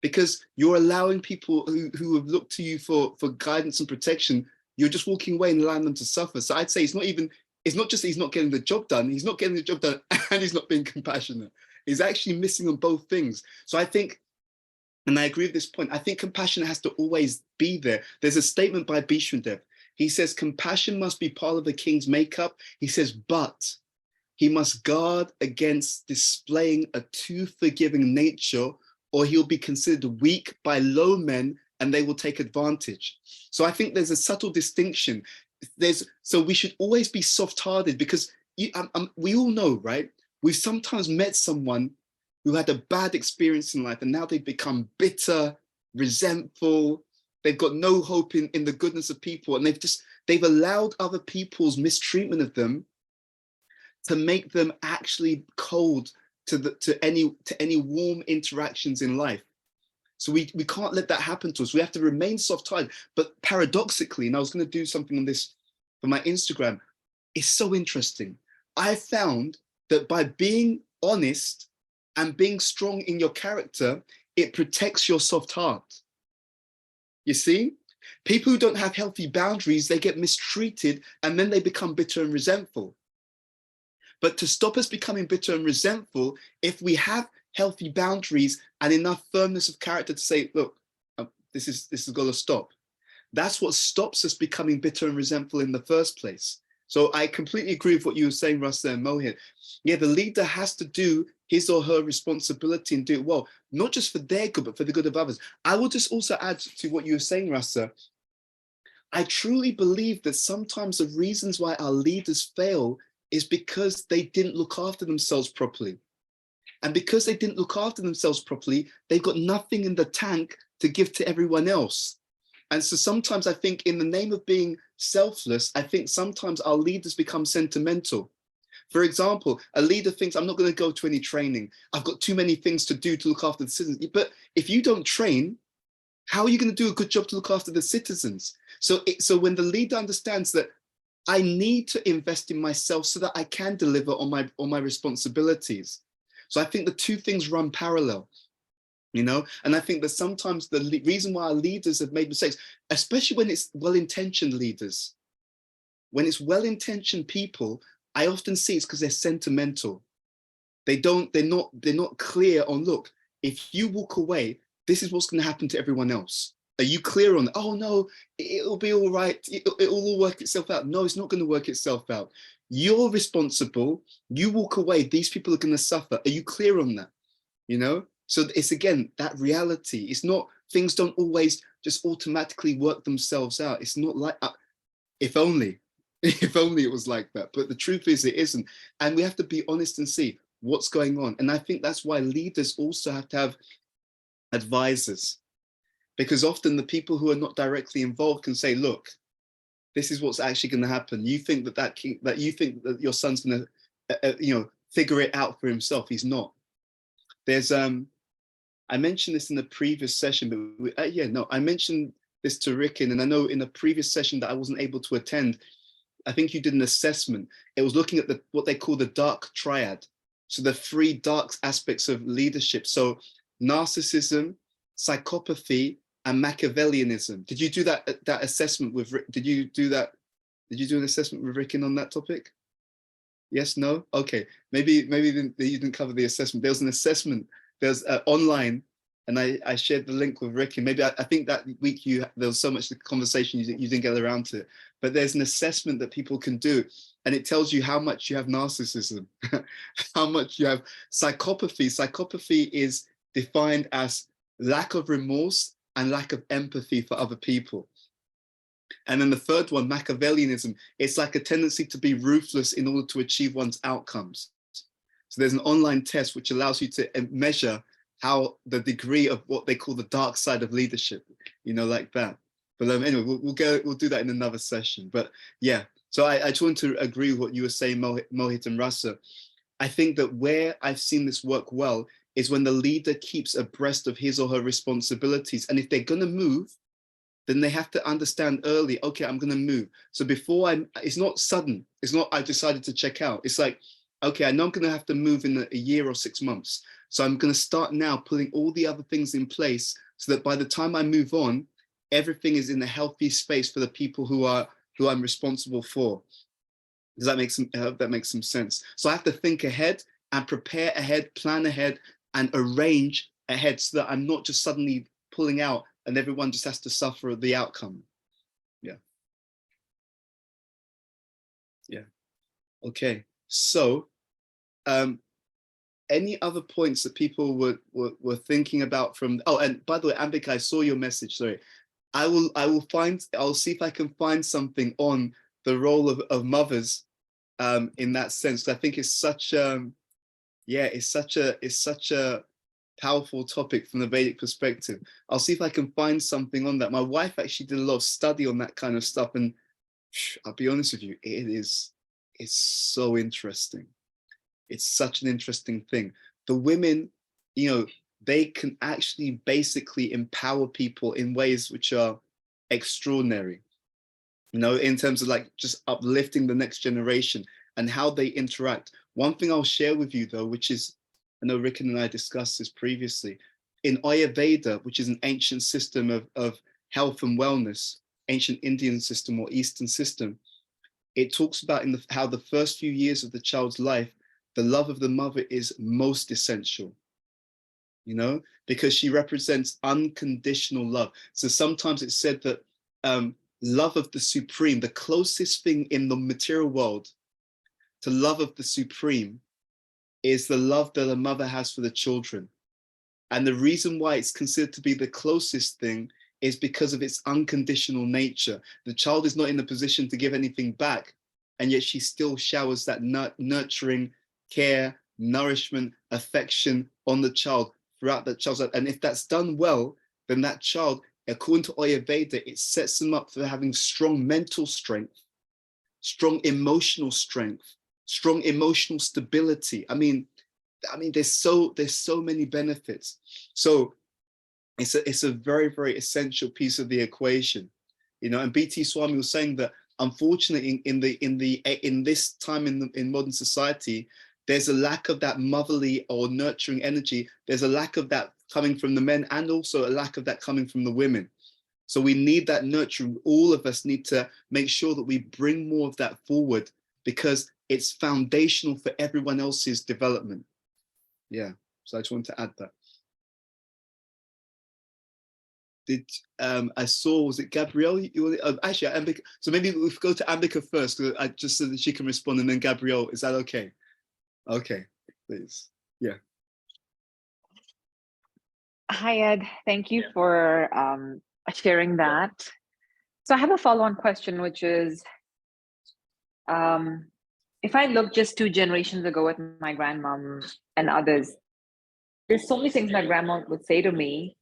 S8: because you're allowing people who have looked to you for guidance and protection, you're just walking away and allowing them to suffer. So I'd say it's not just that he's not getting the job done, he's not getting the job done and he's not being compassionate. He's actually missing on both things. So I think, and I agree with this point, I think compassion has to always be there. There's a statement by Bishwadev. He says, compassion must be part of the king's makeup. He says, but he must guard against displaying a too forgiving nature, or he'll be considered weak by low men and they will take advantage. So I think there's a subtle distinction. So we should always be soft-hearted, because we all know, right? We've sometimes met someone who had a bad experience in life and now they've become bitter, resentful. They've got no hope in the goodness of people, and they've allowed other people's mistreatment of them to make them actually cold to any warm interactions in life. So we can't let that happen to us. We have to remain soft-hearted. But paradoxically, and I was going to do something on this for my Instagram, it's so interesting. I found that by being honest and being strong in your character, it protects your soft heart. You see, people who don't have healthy boundaries, they get mistreated and then they become bitter and resentful. But to stop us becoming bitter and resentful, if we have healthy boundaries and enough firmness of character to say, look, this is got to stop. That's what stops us becoming bitter and resentful in the first place. So I completely agree with what you were saying, Rasa and Mohit. Yeah, the leader has to do his or her responsibility and do it well, not just for their good, but for the good of others. I will just also add to what you were saying, Rasa. I truly believe that sometimes the reasons why our leaders fail is because they didn't look after themselves properly. And because they didn't look after themselves properly, they've got nothing in the tank to give to everyone else. And so sometimes I think in the name of being selfless, I think sometimes our leaders become sentimental. For example, a leader thinks, I'm not going to go to any training. I've got too many things to do to look after the citizens. But if you don't train, how are you going to do a good job to look after the citizens? So when the leader understands that I need to invest in myself so that I can deliver on my responsibilities. So I think the two things run parallel. You know, and I think that sometimes the reason why our leaders have made mistakes, especially when it's well-intentioned leaders, when it's well-intentioned people, I often see it's because they're sentimental. They're not clear on, look, if you walk away, this is what's going to happen to everyone else. Are you clear on, oh no, it'll be all right, it'll all work itself out? No, it's not going to work itself out. You're responsible, you walk away, these people are going to suffer. Are you clear on that? You know? So it's, again, that reality. It's not, things don't always just automatically work themselves out. It's not like, if only it was like that. But the truth is it isn't. And we have to be honest and see what's going on. And I think that's why leaders also have to have advisors, because often the people who are not directly involved can say, look, this is what's actually going to happen. You think that you think that your son's going to, figure it out for himself. He's not. There's, I mentioned this in the previous session, but I mentioned this to Rikin, and I know in a previous session that I wasn't able to attend, I think you did an assessment. It was looking at what they call the dark triad. So the 3 dark aspects of leadership. So narcissism, psychopathy, and Machiavellianism. Did you do that assessment with, did you do an assessment with Rikin on that topic? Yes, no? Okay, maybe you didn't cover the assessment. There was an assessment, there's online, and I shared the link with Rick, and maybe I think that week there was so much conversation you didn't get around to it, but there's an assessment that people can do, and it tells you how much you have narcissism, how much you have psychopathy. Psychopathy is defined as lack of remorse and lack of empathy for other people. And then the third one, Machiavellianism, it's like a tendency to be ruthless in order to achieve one's outcomes. So there's an online test which allows you to measure how the degree of what they call the dark side of leadership, like that. But anyway, we'll do that in another session. But yeah, so I just want to agree with what you were saying, Mohit and Rasa. I think that where I've seen this work well is when the leader keeps abreast of his or her responsibilities. And if they're going to move, then they have to understand early, okay, I'm going to move. So it's not sudden. It's not, I decided to check out. It's like, okay, I know I'm going to have to move in a year or 6 months. So I'm going to start now putting all the other things in place so that by the time I move on, everything is in a healthy space for the people who I'm responsible for. Does that make some, I hope that makes some sense. So I have to think ahead and prepare ahead, plan ahead, and arrange ahead so that I'm not just suddenly pulling out and everyone just has to suffer the outcome. Yeah. Yeah. Okay. So, any other points that people were thinking about from? Oh, and by the way, Ambika, I saw your message. Sorry, I'll see if I can find something on the role of mothers in that sense. I think it's such it's such a powerful topic from the Vedic perspective. I'll see if I can find something on that. My wife actually did a lot of study on that kind of stuff, and I'll be honest with you, it's so interesting. It's such an interesting thing. the women, you know, they can actually basically empower people in ways which are extraordinary, you know, in terms of like just uplifting the next generation and how they interact. One thing I'll share with you though, which is, I know Rick and I discussed this previously, in Ayurveda, which is an ancient system of health and wellness, ancient Indian system or Eastern system, it talks about how the first few years of the child's life, the love of the mother is most essential, you know, because she represents unconditional love. So sometimes it's said that love of the supreme, the closest thing in the material world to love of the supreme is the love that a mother has for the children. And the reason why it's considered to be the closest thing is because of its unconditional nature. The child is not in a position to give anything back, and yet she still showers that nurturing care, nourishment, affection on the child throughout that child's life. And if that's done well, then that child, according to Ayurveda, it sets them up for having strong mental strength, strong emotional strength, strong emotional stability. I mean, there's so many benefits. So it's a very, very essential piece of the equation, you know. And B.T. Swami was saying that unfortunately in this time in modern society, there's a lack of that motherly or nurturing energy. There's a lack of that coming from the men, and also a lack of that coming from the women. So we need that nurturing. All of us need to make sure that we bring more of that forward, because it's foundational for everyone else's development. Yeah, so I just wanted to add that. I saw, was it Gabrielle? Actually, Ambika, so maybe we go to Ambika first, just so that she can respond, and then Gabrielle, is that okay? Okay, please. Yeah.
S11: Hi, Ed. Thank you for sharing that. So I have a follow-on question, which is, if I look just 2 generations ago at my grandmom and others, there's so many things my grandma would say to me,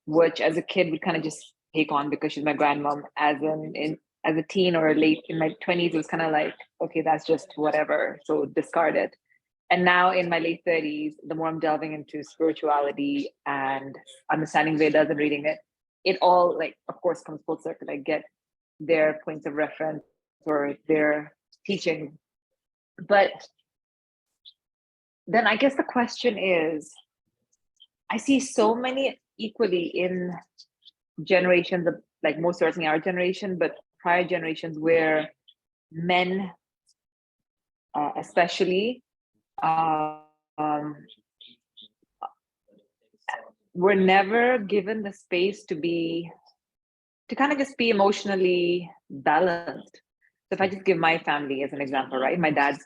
S11: which as a kid would kind of just take on because she's my grandmom. As a teen or late in my 20s, it was kind of like, okay, that's just whatever, so discard it. And now in my late 30s, the more I'm delving into spirituality and understanding Vedas and reading it, it all, like, of course, comes full circle. I get their points of reference or their teaching. But then I guess the question is, I see so many equally in generations of, like, most certainly our generation, but prior generations, where men especially were never given the space to kind of just be emotionally balanced. So if I just give my family as an example, right? My dad's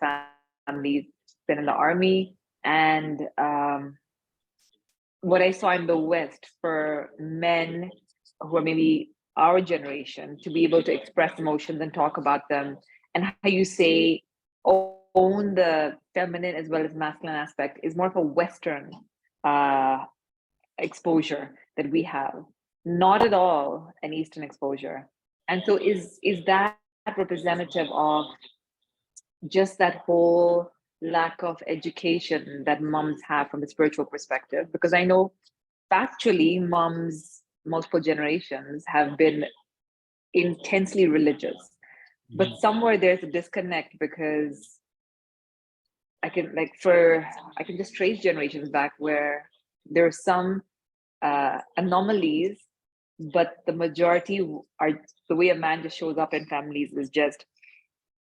S11: family's been in the army, and what I saw in the West for men who are maybe our generation to be able to express emotions and talk about them, and how you say own the feminine as well as masculine aspect, is more of a Western exposure that we have, not at all an Eastern exposure. And so is that representative of just that whole lack of education that moms have from the spiritual perspective? Because I know factually moms, multiple generations, have been intensely religious, but somewhere there's a disconnect, because I can just trace generations back where there are some anomalies, but the majority are the way a man just shows up in families is just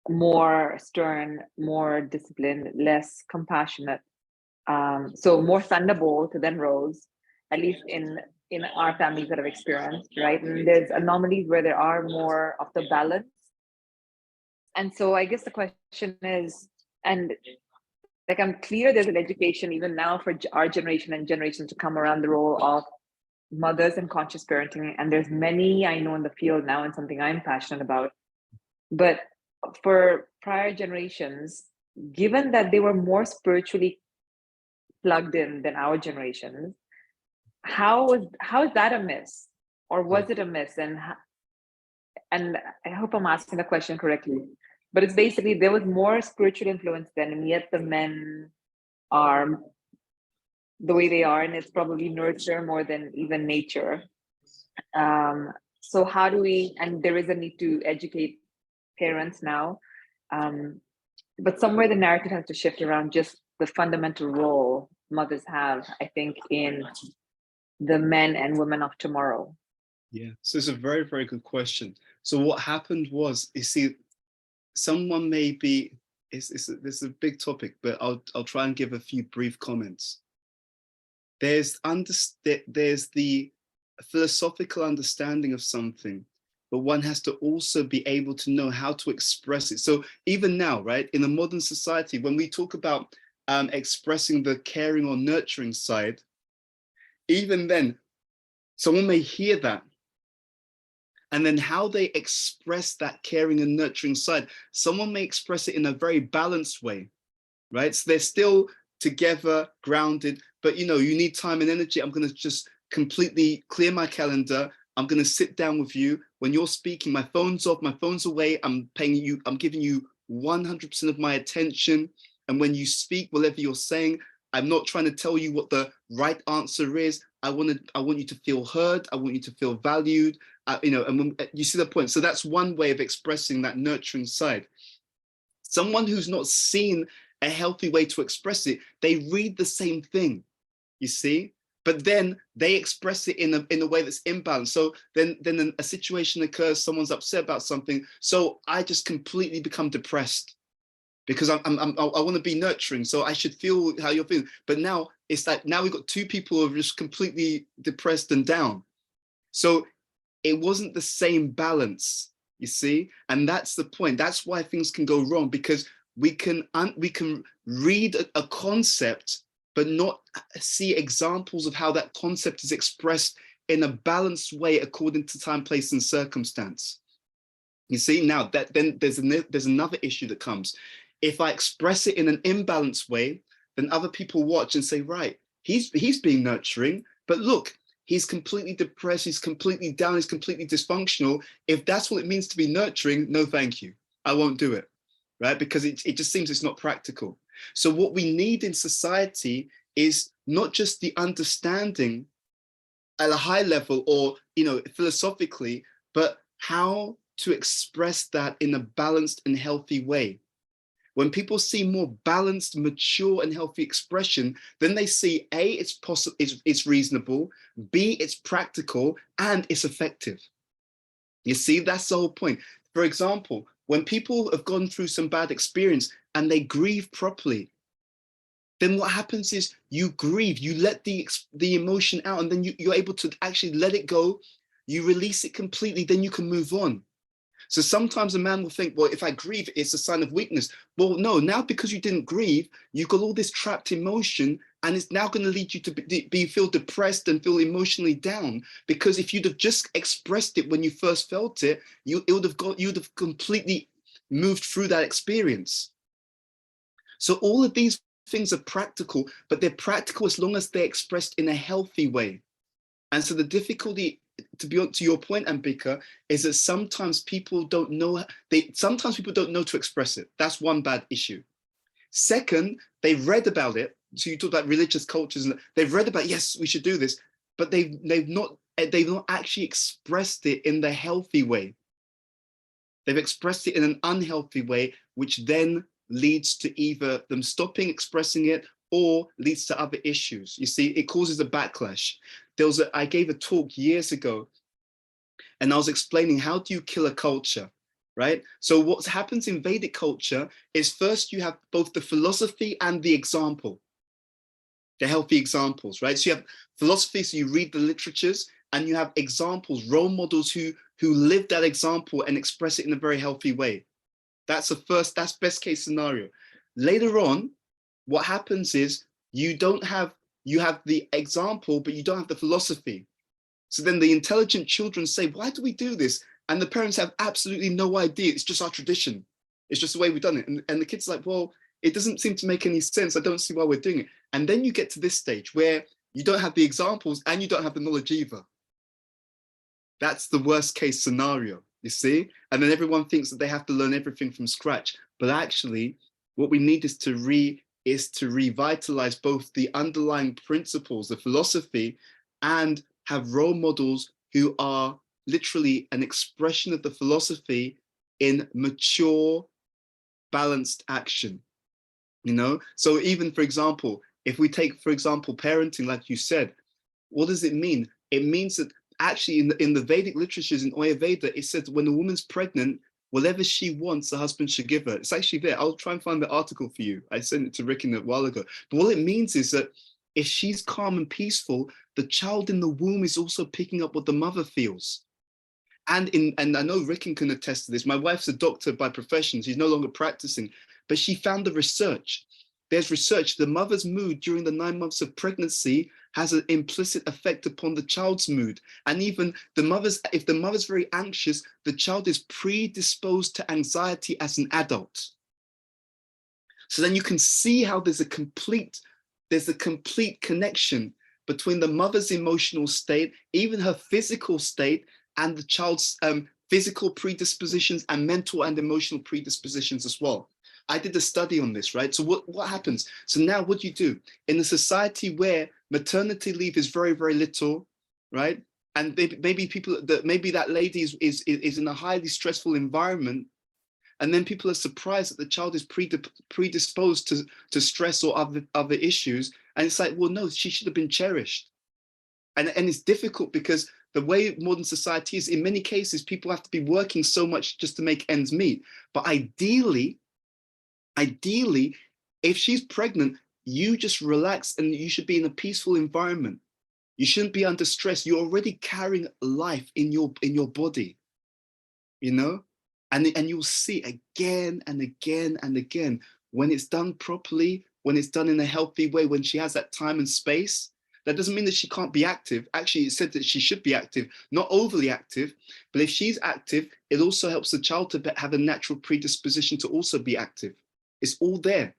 S11: more stern, more disciplined, less compassionate. So more Thunderbolt than Rose, at least in our families that have experienced, right? And there's anomalies where there are more of the balance. And so I guess the question is, and like, I'm clear there's an education even now for our generation and generations to come around the role of mothers and conscious parenting. And there's many I know in the field now, and something I'm passionate about. But for prior generations, given that they were more spiritually plugged in than our generation, how is that a miss? Or was it a miss? And I hope I'm asking the question correctly. But it's basically, there was more spiritual influence then, and yet the men are the way they are, and it's probably nurture more than even nature. So how do we, and there is a need to educate parents now, but somewhere the narrative has to shift around just the fundamental role mothers have, I think, in the men and women of tomorrow.
S8: Yeah, so it's a very, very good question. So what happened was, you see, someone may be, this is a big topic, but I'll try and give a few brief comments. There's the philosophical understanding of something, but one has to also be able to know how to express it. So even now, right, in a modern society, when we talk about expressing the caring or nurturing side, even then, someone may hear that, and then how they express that caring and nurturing side, someone may express it in a very balanced way, right? So they're still together, grounded, but you know, you need time and energy. I'm going to just completely clear my calendar. I'm going to sit down with you. When you're speaking, my phone's off, my phone's away. I'm giving you 100% of my attention. And when you speak, whatever you're saying, I'm not trying to tell you what the right answer is. I want you to feel heard. I want you to feel valued. You know, and when, you see the point. So that's one way of expressing that nurturing side. Someone who's not seen a healthy way to express it, they read the same thing, you see, but then they express it in a way that's imbalanced. So then a situation occurs, someone's upset about something, so I just completely become depressed because I want to be nurturing, so I should feel how you're feeling. But now it's like, now we've got two people who are just completely depressed and down. So it wasn't the same balance, you see, and that's the point. That's why things can go wrong, because we can read a concept, but not see examples of how that concept is expressed in a balanced way according to time, place, and circumstance. You see, now that then there's another issue that comes. If I express it in an imbalanced way, then other people watch and say, right, he's being nurturing, but look, he's completely depressed, he's completely down, he's completely dysfunctional. If that's what it means to be nurturing, no, thank you. I won't do it, right? Because it just seems it's not practical. So what we need in society is not just the understanding at a high level or, you know, philosophically, but how to express that in a balanced and healthy way. When people see more balanced, mature, and healthy expression, then they see A, it's possible, it's reasonable, B, it's practical, and it's effective. You see, that's the whole point. For example, when people have gone through some bad experience and they grieve properly, then what happens is you grieve, you let the emotion out, and then you're able to actually let it go, you release it completely, then you can move on. So sometimes a man will think, well, if I grieve, it's a sign of weakness. Well, no, now because you didn't grieve, you've got all this trapped emotion, and it's now going to lead you to feel depressed and feel emotionally down. Because if you'd have just expressed it when you first felt it, you'd have completely moved through that experience. So all of these things are practical, but they're practical as long as they're expressed in a healthy way. And so the difficulty, to your point, Ambika, is that sometimes people don't know, sometimes people don't know to express it. That's one bad issue. Second, they've read about it. So you talk about religious cultures, and they've read about, yes, we should do this, but they've not actually expressed it in the healthy way. They've expressed it in an unhealthy way, which then leads to either them stopping expressing it or leads to other issues. You see, it causes a backlash. I gave a talk years ago, and I was explaining, how do you kill a culture, right? So what happens in Vedic culture is, first you have both the philosophy and the example, the healthy examples, right? So you have philosophy, so you read the literatures, and you have examples, role models who live that example and express it in a very healthy way. That's best case scenario. Later on, what happens is you have the example, but you don't have the philosophy. So then the intelligent children say, why do we do this? And the parents have absolutely no idea. It's just our tradition. It's just the way we've done it. And the kids are like, well, it doesn't seem to make any sense. I don't see why we're doing it. And then you get to this stage where you don't have the examples and you don't have the knowledge either. That's the worst case scenario, you see? And then everyone thinks that they have to learn everything from scratch. But actually, what we need is to is to revitalize both the underlying principles, the philosophy, and have role models who are literally an expression of the philosophy in mature, balanced action. You know, so even, for example, if we take, for example, parenting, like you said, what does it mean? It means that actually in the Vedic literatures, in Ayurveda, it says when a woman's pregnant, whatever she wants, the husband should give her. It's actually there. I'll try and find the article for you. I sent it to Rick a while ago. But what it means is that if she's calm and peaceful, the child in the womb is also picking up what the mother feels. And I know Rick can attest to this. My wife's a doctor by profession. She's no longer practicing, but she found the research. There's research. The mother's mood during the 9 months of pregnancy has an implicit effect upon the child's mood. And even if the mother's very anxious, the child is predisposed to anxiety as an adult. So then you can see how there's a complete connection between the mother's emotional state, even her physical state, and the child's physical predispositions and mental and emotional predispositions as well. I did a study on this, right? So what happens? So now what do you do? In a society where maternity leave is very, very little, right? And maybe that lady is in a highly stressful environment, and then people are surprised that the child is predisposed to stress or other issues. And it's like, well, no, she should have been cherished. And it's difficult because the way modern society is, in many cases, people have to be working so much just to make ends meet. But ideally, if she's pregnant, you just relax and you should be in a peaceful environment. You shouldn't be under stress. You're already carrying life in your body, you know? And you'll see again and again and again, when it's done properly, when it's done in a healthy way, when she has that time and space. That doesn't mean that she can't be active. Actually, it said that she should be active, not overly active, but if she's active, it also helps the child to have a natural predisposition to also be active. It's all there.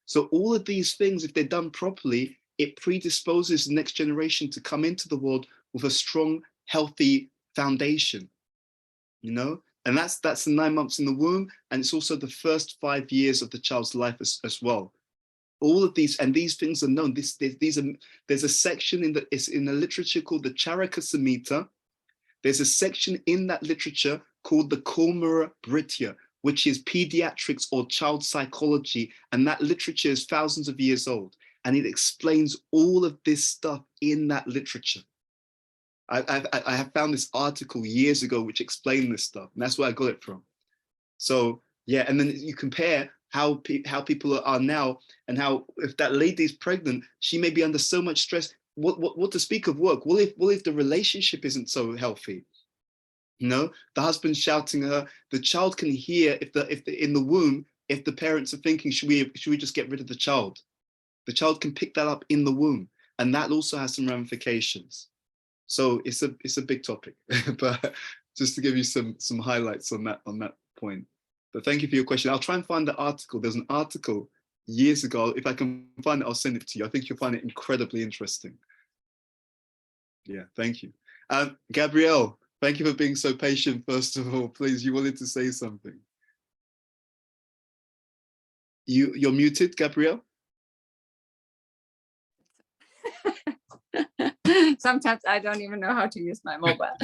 S8: So all of these things, if they're done properly, it predisposes the next generation to come into the world with a strong, healthy foundation, you know? And that's the 9 months in the womb, and it's also the first 5 years of the child's life as well. All of these, and these things are known. There's a section in the literature called the Charaka Samhita. There's a section in that literature called the Kaumara Bhritya, which is pediatrics or child psychology, and that literature is thousands of years old, and it explains all of this stuff in that literature. I have found this article years ago which explained this stuff, and that's where I got it from. So yeah, and then you compare how people are now, and how if that lady is pregnant, she may be under so much stress. What to speak of work? What if the relationship isn't so healthy? You know, the husband's shouting at her. The child can hear if in the womb, if the parents are thinking, should we just get rid of the child? The child can pick that up in the womb, and that also has some ramifications. So it's a big topic, but just to give you some highlights on that point. But thank you for your question. I'll try and find the article. There's an article years ago. If I can find it, I'll send it to you. I think you'll find it incredibly interesting. Yeah, thank you. Gabrielle, thank you for being so patient, first of all. Please, you wanted to say something. You're muted, Gabrielle?
S10: Sometimes I don't even know how to use my mobile.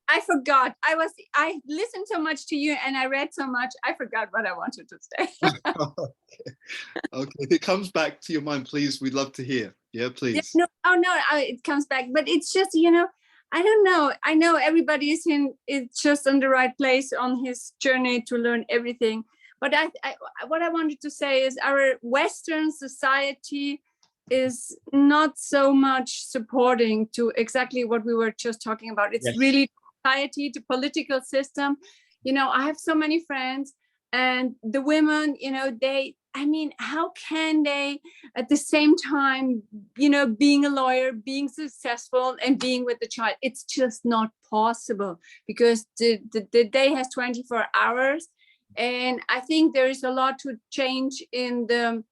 S10: I forgot. I listened so much to you and I read so much, I forgot what I wanted to say.
S8: Okay. If it comes back to your mind, please, we'd love to hear. Yeah, please.
S10: Yeah, it comes back. But it's just, you know, I don't know. I know everybody is just in the right place on his journey to learn everything. But what I wanted to say is our Western society is not so much supporting to exactly what we were just talking about. It's really society, the political system. You know, I have so many friends, and the women, you know, how can they at the same time, you know, being a lawyer, being successful and being with the child? It's just not possible, because the day has 24 hours. And I think there is a lot to change in the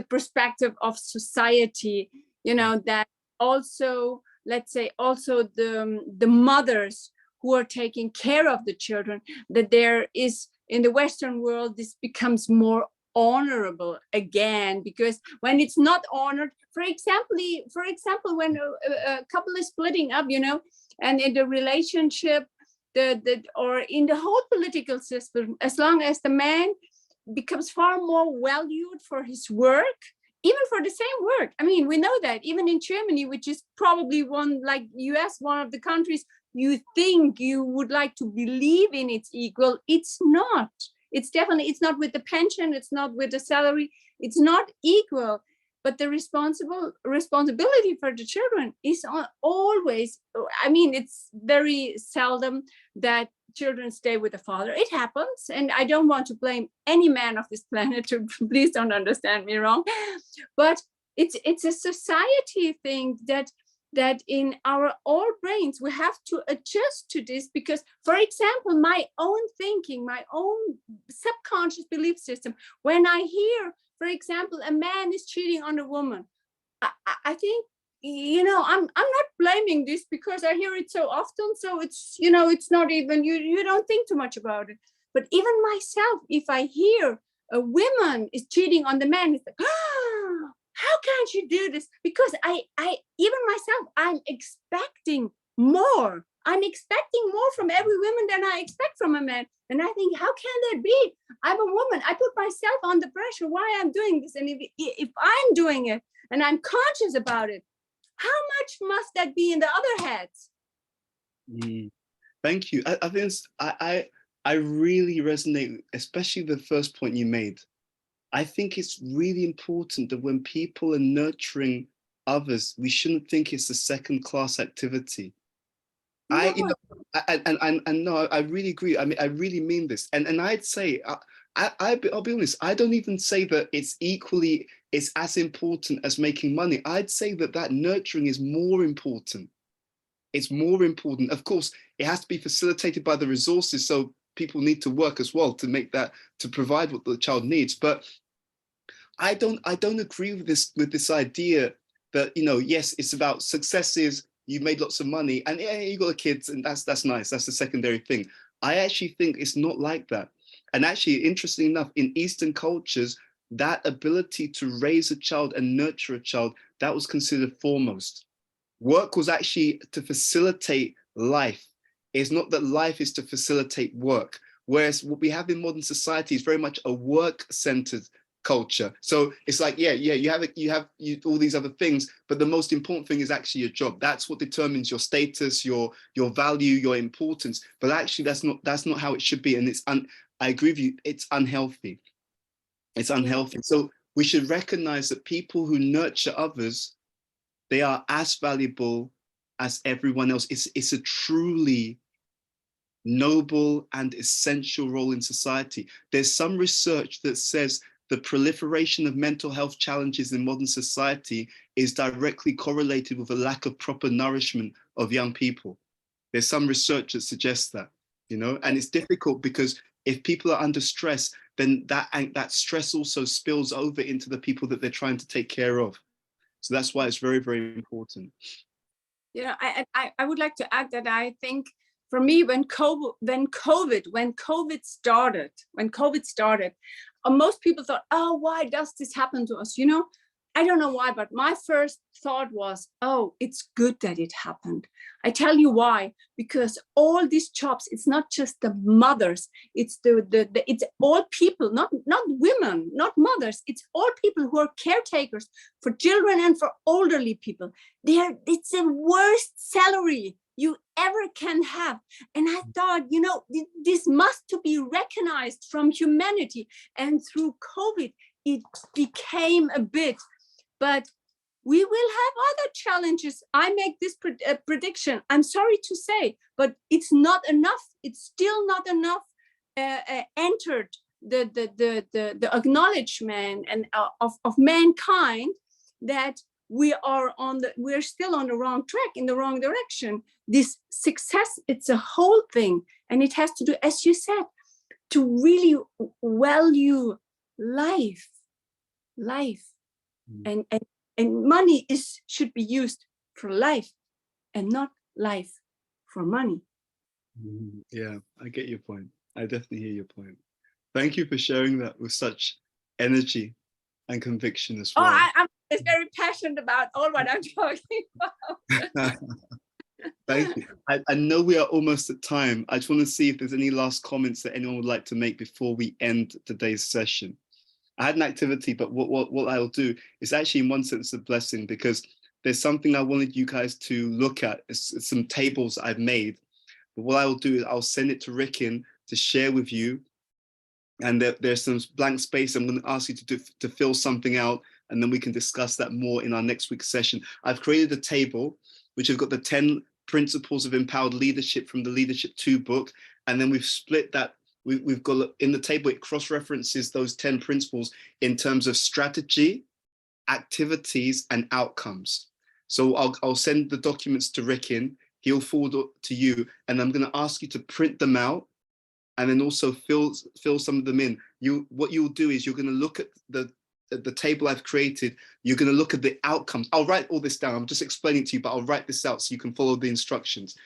S10: perspective of society, you know, that also, let's say, also the mothers who are taking care of the children, that there is, in the Western world, this becomes more honorable again, because when it's not honored, for example, when a couple is splitting up, you know, and in the relationship, or in the whole political system, as long as the man becomes far more valued for his work, even for the same work. I mean, we know that even in Germany, which is probably one, like US, one of the countries you think you would like to believe in it's equal, it's not. It's definitely, it's not with the pension, it's not with the salary, it's not equal. But the responsibility for the children is always, I mean, it's very seldom that children stay with the father. It happens, and I don't want to blame any man of this planet, to please don't understand me wrong, but it's a society thing that in our all brains we have to adjust to this, because, for example, my own thinking, my own subconscious belief system, when I hear, for example, a man is cheating on a woman, I think, you know, I'm not blaming this because I hear it so often. So it's, you know, it's not even, you don't think too much about it. But even myself, if I hear a woman is cheating on the man, it's like, oh, how can you do this? Because I even myself, I'm expecting more. I'm expecting more from every woman than I expect from a man. And I think, how can that be? I'm a woman. I put myself under pressure why I'm doing this. And if I'm doing it and I'm conscious about it, how much must that be in the other heads?
S8: Thank you. I think I really resonate, especially the first point you made. I think it's really important that when people are nurturing others, we shouldn't think it's a second-class activity. No. I really agree. I mean, I really mean this. And I'd say, I'll be honest, I don't even say that it's as important as making money. I'd say that nurturing is more important. It's more important. Of course, it has to be facilitated by the resources. So people need to work as well to provide what the child needs. But I don't agree with this idea that, you know, yes, it's about successes. You made lots of money and yeah, you got kids and that's nice. That's the secondary thing. I actually think it's not like that. And actually, interestingly enough, in Eastern cultures, that ability to raise a child and nurture a child, that was considered foremost. Work was actually to facilitate life. It's not that life is to facilitate work. Whereas what we have in modern society is very much a work-centered culture. So it's like, yeah, you have all these other things, but the most important thing is actually your job. That's what determines your status, your value, your importance. But actually, that's not how it should be. And I agree with you. It's unhealthy. It's unhealthy. So we should recognize that people who nurture others, they are as valuable as everyone else. It's a truly noble and essential role in society. There's some research that says the proliferation of mental health challenges in modern society is directly correlated with a lack of proper nourishment of young people. There's some research that suggests that, you know, and it's difficult because if people are under stress, then that stress also spills over into the people that they're trying to take care of. So that's why it's very, very important.
S10: Yeah, I would like to add that I think for me, when COVID started, most people thought, oh, why does this happen to us? You know, I don't know why, but my first thought was, oh, it's good that it happened. I tell you why, because all these jobs, it's not just the mothers, it's it's all people, not women, not mothers, it's all people who are caretakers for children and for elderly people. It's the worst salary you ever can have. And I thought, you know, this must to be recognized from humanity. And through COVID, it became a bit, but we will have other challenges. I make this prediction. I'm sorry to say, but it's not enough. It's still not enough entered the acknowledgement and of mankind that we're still on the wrong track, in the wrong direction. This success, it's a whole thing, and it has to do, as you said, to really value life, and money should be used for life, and not life for money.
S8: Yeah, I get your point. I definitely hear your point. Thank you for sharing that with such energy and conviction as
S10: Oh,
S8: well.
S10: I'm very passionate about all what I'm talking about.
S8: Thank you. I know we are almost at time. I just want to see if there's any last comments that anyone would like to make before we end today's session. I had an activity, but what I'll do is actually in one sense a blessing, because there's something I wanted you guys to look at. It's some tables I've made. But what I will do is I'll send it to Rikin to share with you. And there's some blank space. I'm going to ask you to fill something out, and then we can discuss that more in our next week's session. I've created a table which has got the 10 principles of empowered leadership from the Leadership 2 book. And then we've split that. We've got in the table, it cross-references those 10 principles in terms of strategy, activities, and outcomes. So I'll send the documents to Rikin. He'll forward it to you. And I'm going to ask you to print them out and then also fill some of them in. What you'll do is you're going to look at the table I've created. You're going to look at the outcomes. I'll write all this down. I'm just explaining to you, but I'll write this out so you can follow the instructions.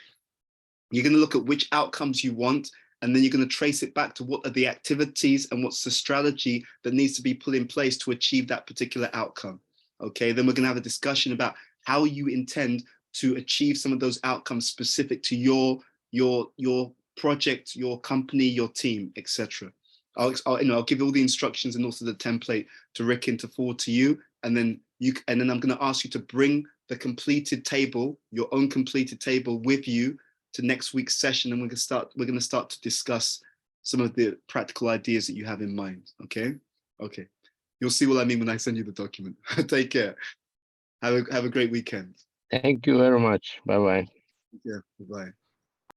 S8: You're going to look at which outcomes you want, and then you're going to trace it back to what are the activities and what's the strategy that needs to be put in place to achieve that particular outcome. Okay, then we're going to have a discussion about how you intend to achieve some of those outcomes specific to your project, your company, your team, etc. I'll give all the instructions and also the template to Rikin to forward to you, and then I'm going to ask you to bring the completed table, your own completed table, with you to next week's session, and we're going to start to discuss some of the practical ideas that you have in mind. Okay. You'll see what I mean when I send you the document. Take care. Have a great weekend.
S2: Thank you very much. Bye bye.
S8: Yeah. Bye.